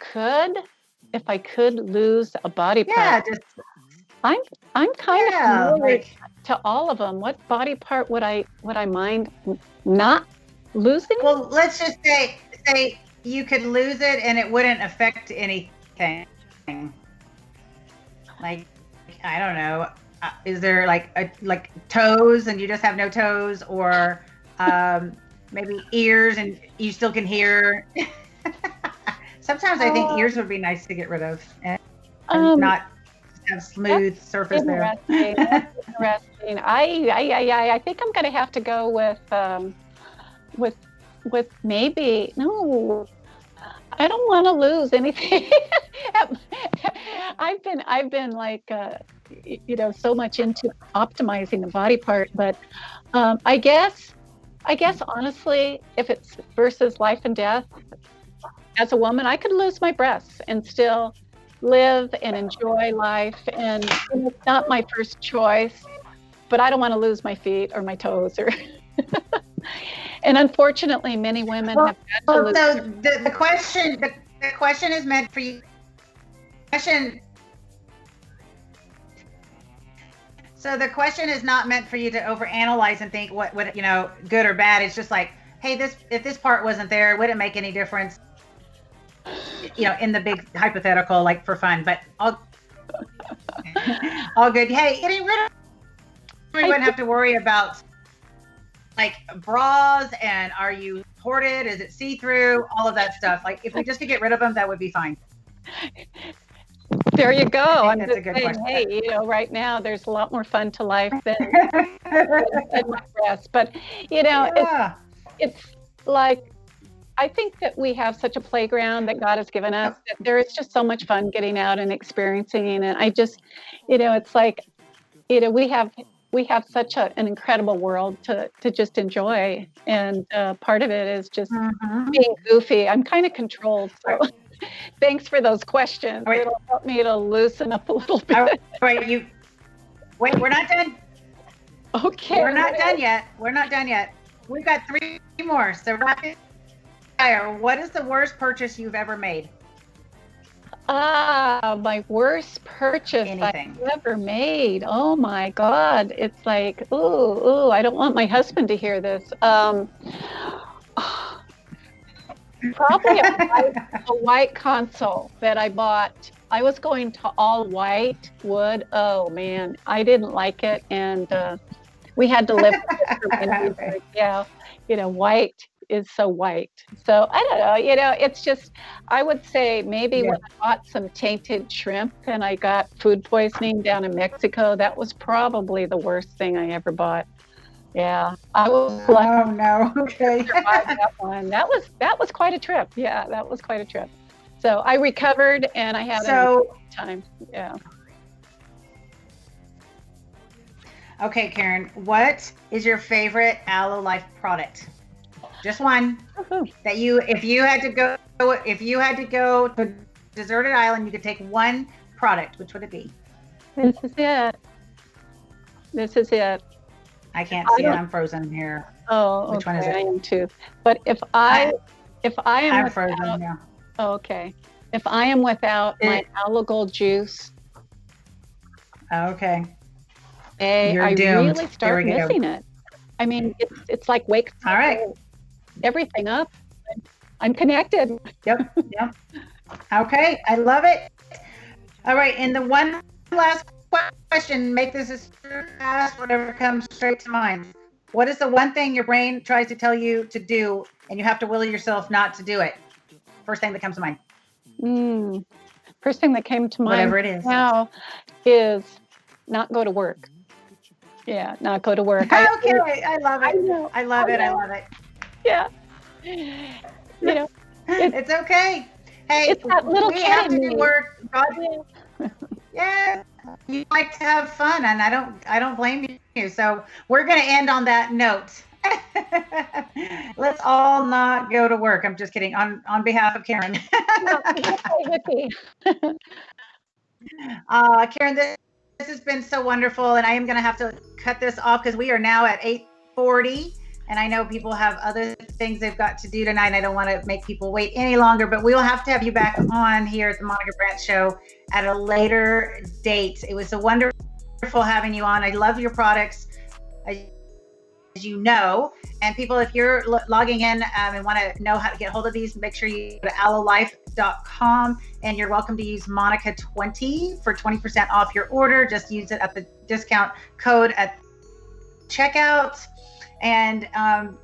could lose a body part. Yeah, just I'm kind of familiar to all of them. What body part would I mind not losing? Well, let's just say you could lose it and it wouldn't affect anything. Like, I don't know. Is there like toes and you just have no toes, or maybe ears and you still can hear? Sometimes I think ears would be nice to get rid of and not have smooth surface there. Interesting. I think I'm going to have to go with maybe no. I don't want to lose anything. I've been like so much into optimizing the body part, but I guess honestly, if it's versus life and death, as a woman, I could lose my breasts and still live and enjoy life. And it's not my first choice, but I don't want to lose my feet or my toes or. And unfortunately, many women have got to lose. So the question is meant for you. So the question is not meant for you to overanalyze and think what good or bad. It's just like, hey, if this part wasn't there, it wouldn't make any difference. In the big hypothetical, like for fun, but all good. Hey, getting rid of. We wouldn't have to worry about like bras and are you ported? Is it see-through? All of that stuff. Like if we just could get rid of them, that would be fine. There you go. I'm that's just a good saying, question. hey, right now there's a lot more fun to life than my breasts. But it's like I think that we have such a playground that God has given us that there is just so much fun getting out and experiencing. And I just, it's like, we have such an incredible world to just enjoy. And part of it is just being goofy. I'm kind of controlled. So thanks for those questions. Right. It'll help me to loosen up a little bit. Wait, we're not done. Okay. We're not done yet. We've got 3 more. So rapid fire. What is the worst purchase you've ever made? My worst purchase I've ever made. Oh my God. It's like, ooh, I don't want my husband to hear this. Probably a white console that I bought. I was going to all white wood. Oh man, I didn't like it. And we had to live with it for many years. Yeah, white is so white. So I don't know, it's just, I would say maybe when I bought some tainted shrimp and I got food poisoning down in Mexico, that was probably the worst thing I ever bought. Yeah, I was like, oh no, okay. That one. That was quite a trip. Yeah, that was quite a trip. So I recovered and I had a time. Yeah. Okay, Karen, what is your favorite Aloe Life product? Just one that if you had to go to a deserted island, you could take one product. Which would it be? This is it. I can't see it. I'm frozen here. Oh, which one is it? I am too. But if I am I'm frozen. Yeah. Oh, okay. If I am without my Aloe Gold juice, okay. I doomed. really start missing it. I mean, it's like wakes everything up. I'm connected. Yep. Okay, I love it. All right, and the one last question, make this as fast, whatever comes straight to mind. What is the one thing your brain tries to tell you to do and you have to will yourself not to do it? First thing that comes to mind. First thing that came to mind whatever it is now is not go to work. Yeah, not go to work. Okay, I love it. I love it. Yeah. It's okay. Hey, it's that little we have to do work. Yeah, you like to have fun, and I don't blame you. So we're going to end on that note. Let's all not go to work. I'm just kidding. On behalf of Karen. Karen, this has been so wonderful, and I am going to have to cut this off because we are now at 8:40. And I know people have other things they've got to do tonight. And I don't want to make people wait any longer, but we will have to have you back on here at the Monica Brant Show at a later date. It was so wonderful having you on. I love your products, as you know. And people, if you're logging in and want to know how to get hold of these, make sure you go to aloelife.com, and you're welcome to use Monica20 for 20% off your order. Just use it at the discount code at checkout. And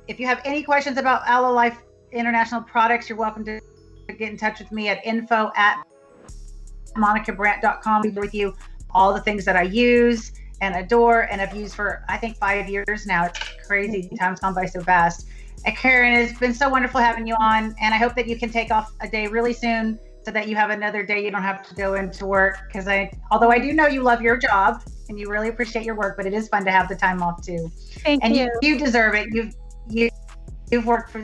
if you have any questions about Aloe Life International products, you're welcome to get in touch with me at info@monicabrant.com. We'll with you all the things that I use and adore and have used for, I think, 5 years now. It's crazy. Time's gone by so fast. And Karen, it's been so wonderful having you on. And I hope that you can take off a day really soon so that you have another day you don't have to go into work. Because although I do know you love your job and you really appreciate your work, but it is fun to have the time off too. Thank you. You deserve it. You've worked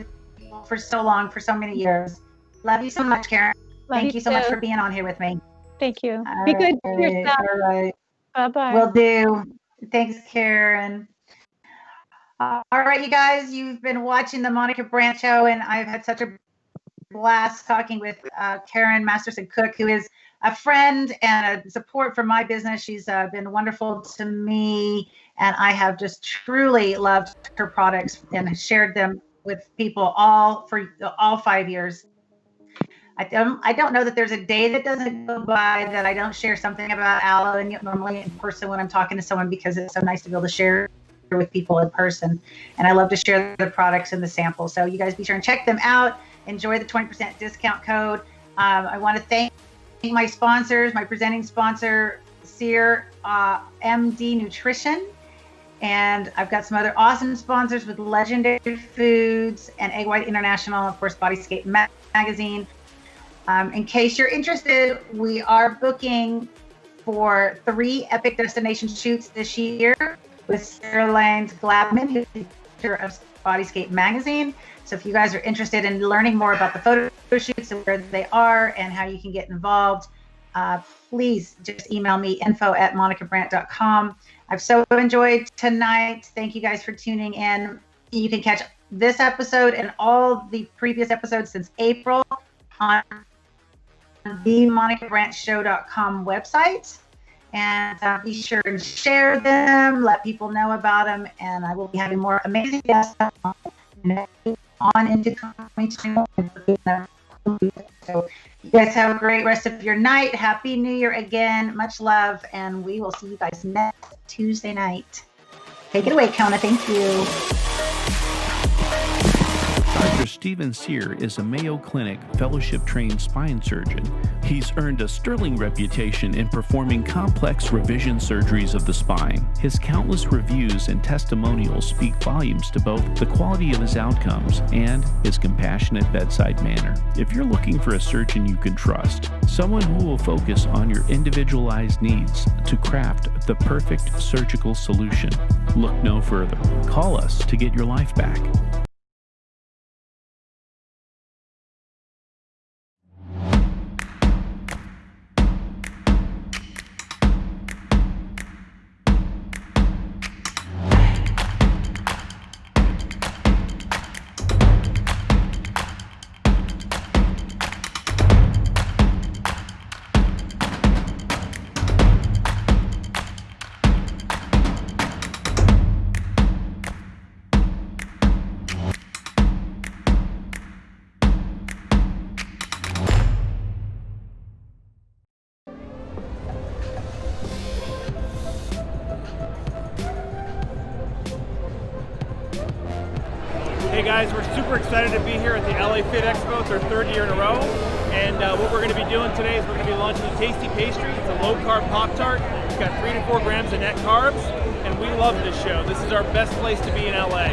for so long, for so many years. Love you so much, Karen. Thank you so much for being on here with me. Thank you. Be good to yourself. All right. Bye-bye. Will do. Thanks, Karen. All right, you guys, you've been watching the Monica Brant Show, and I've had such a blast talking with Karen Masterson Koch, who is a friend and a support for my business. She's been wonderful to me, and I have just truly loved her products and shared them with people for all 5 years. I don't know that there's a day that doesn't go by that I don't share something about aloe, and normally in person when I'm talking to someone, because it's so nice to be able to share with people in person. And I love to share the products and the samples. So you guys be sure and check them out. Enjoy the 20% discount code. I want to thank my sponsors, my presenting sponsor, Sear MD Nutrition. And I've got some other awesome sponsors with Legendary Foods and Egg White International, of course, Bodyscape Magazine. In case you're interested, we are booking for 3 epic destination shoots this year with Sarah Lanes Glabman, who's the editor of Bodyscape Magazine. So if you guys are interested in learning more about the photo shoots and where they are and how you can get involved, please just email me, info@monicabrant.com. I've so enjoyed tonight. Thank you guys for tuning in. You can catch this episode and all the previous episodes since April on the monicabrantshow.com website. And be sure and share them, let people know about them, and I will be having more amazing guests on into 2021. So you guys have a great rest of your night. Happy New Year again. Much love, and we will see you guys next Tuesday night. Take it away, Kona. Thank you. Dr. Stephen Sear is a Mayo Clinic fellowship-trained spine surgeon. He's earned a sterling reputation in performing complex revision surgeries of the spine. His countless reviews and testimonials speak volumes to both the quality of his outcomes and his compassionate bedside manner. If you're looking for a surgeon you can trust, someone who will focus on your individualized needs to craft the perfect surgical solution, look no further. Call us to get your life back. guys, we're super excited to be here at the LA Fit Expo. It's our third year in a row. And what we're going to be doing today is we're going to be launching a tasty pastry. It's a low-carb Pop-Tart. It's got 3 to 4 grams of net carbs. And we love this show. This is our best place to be in LA.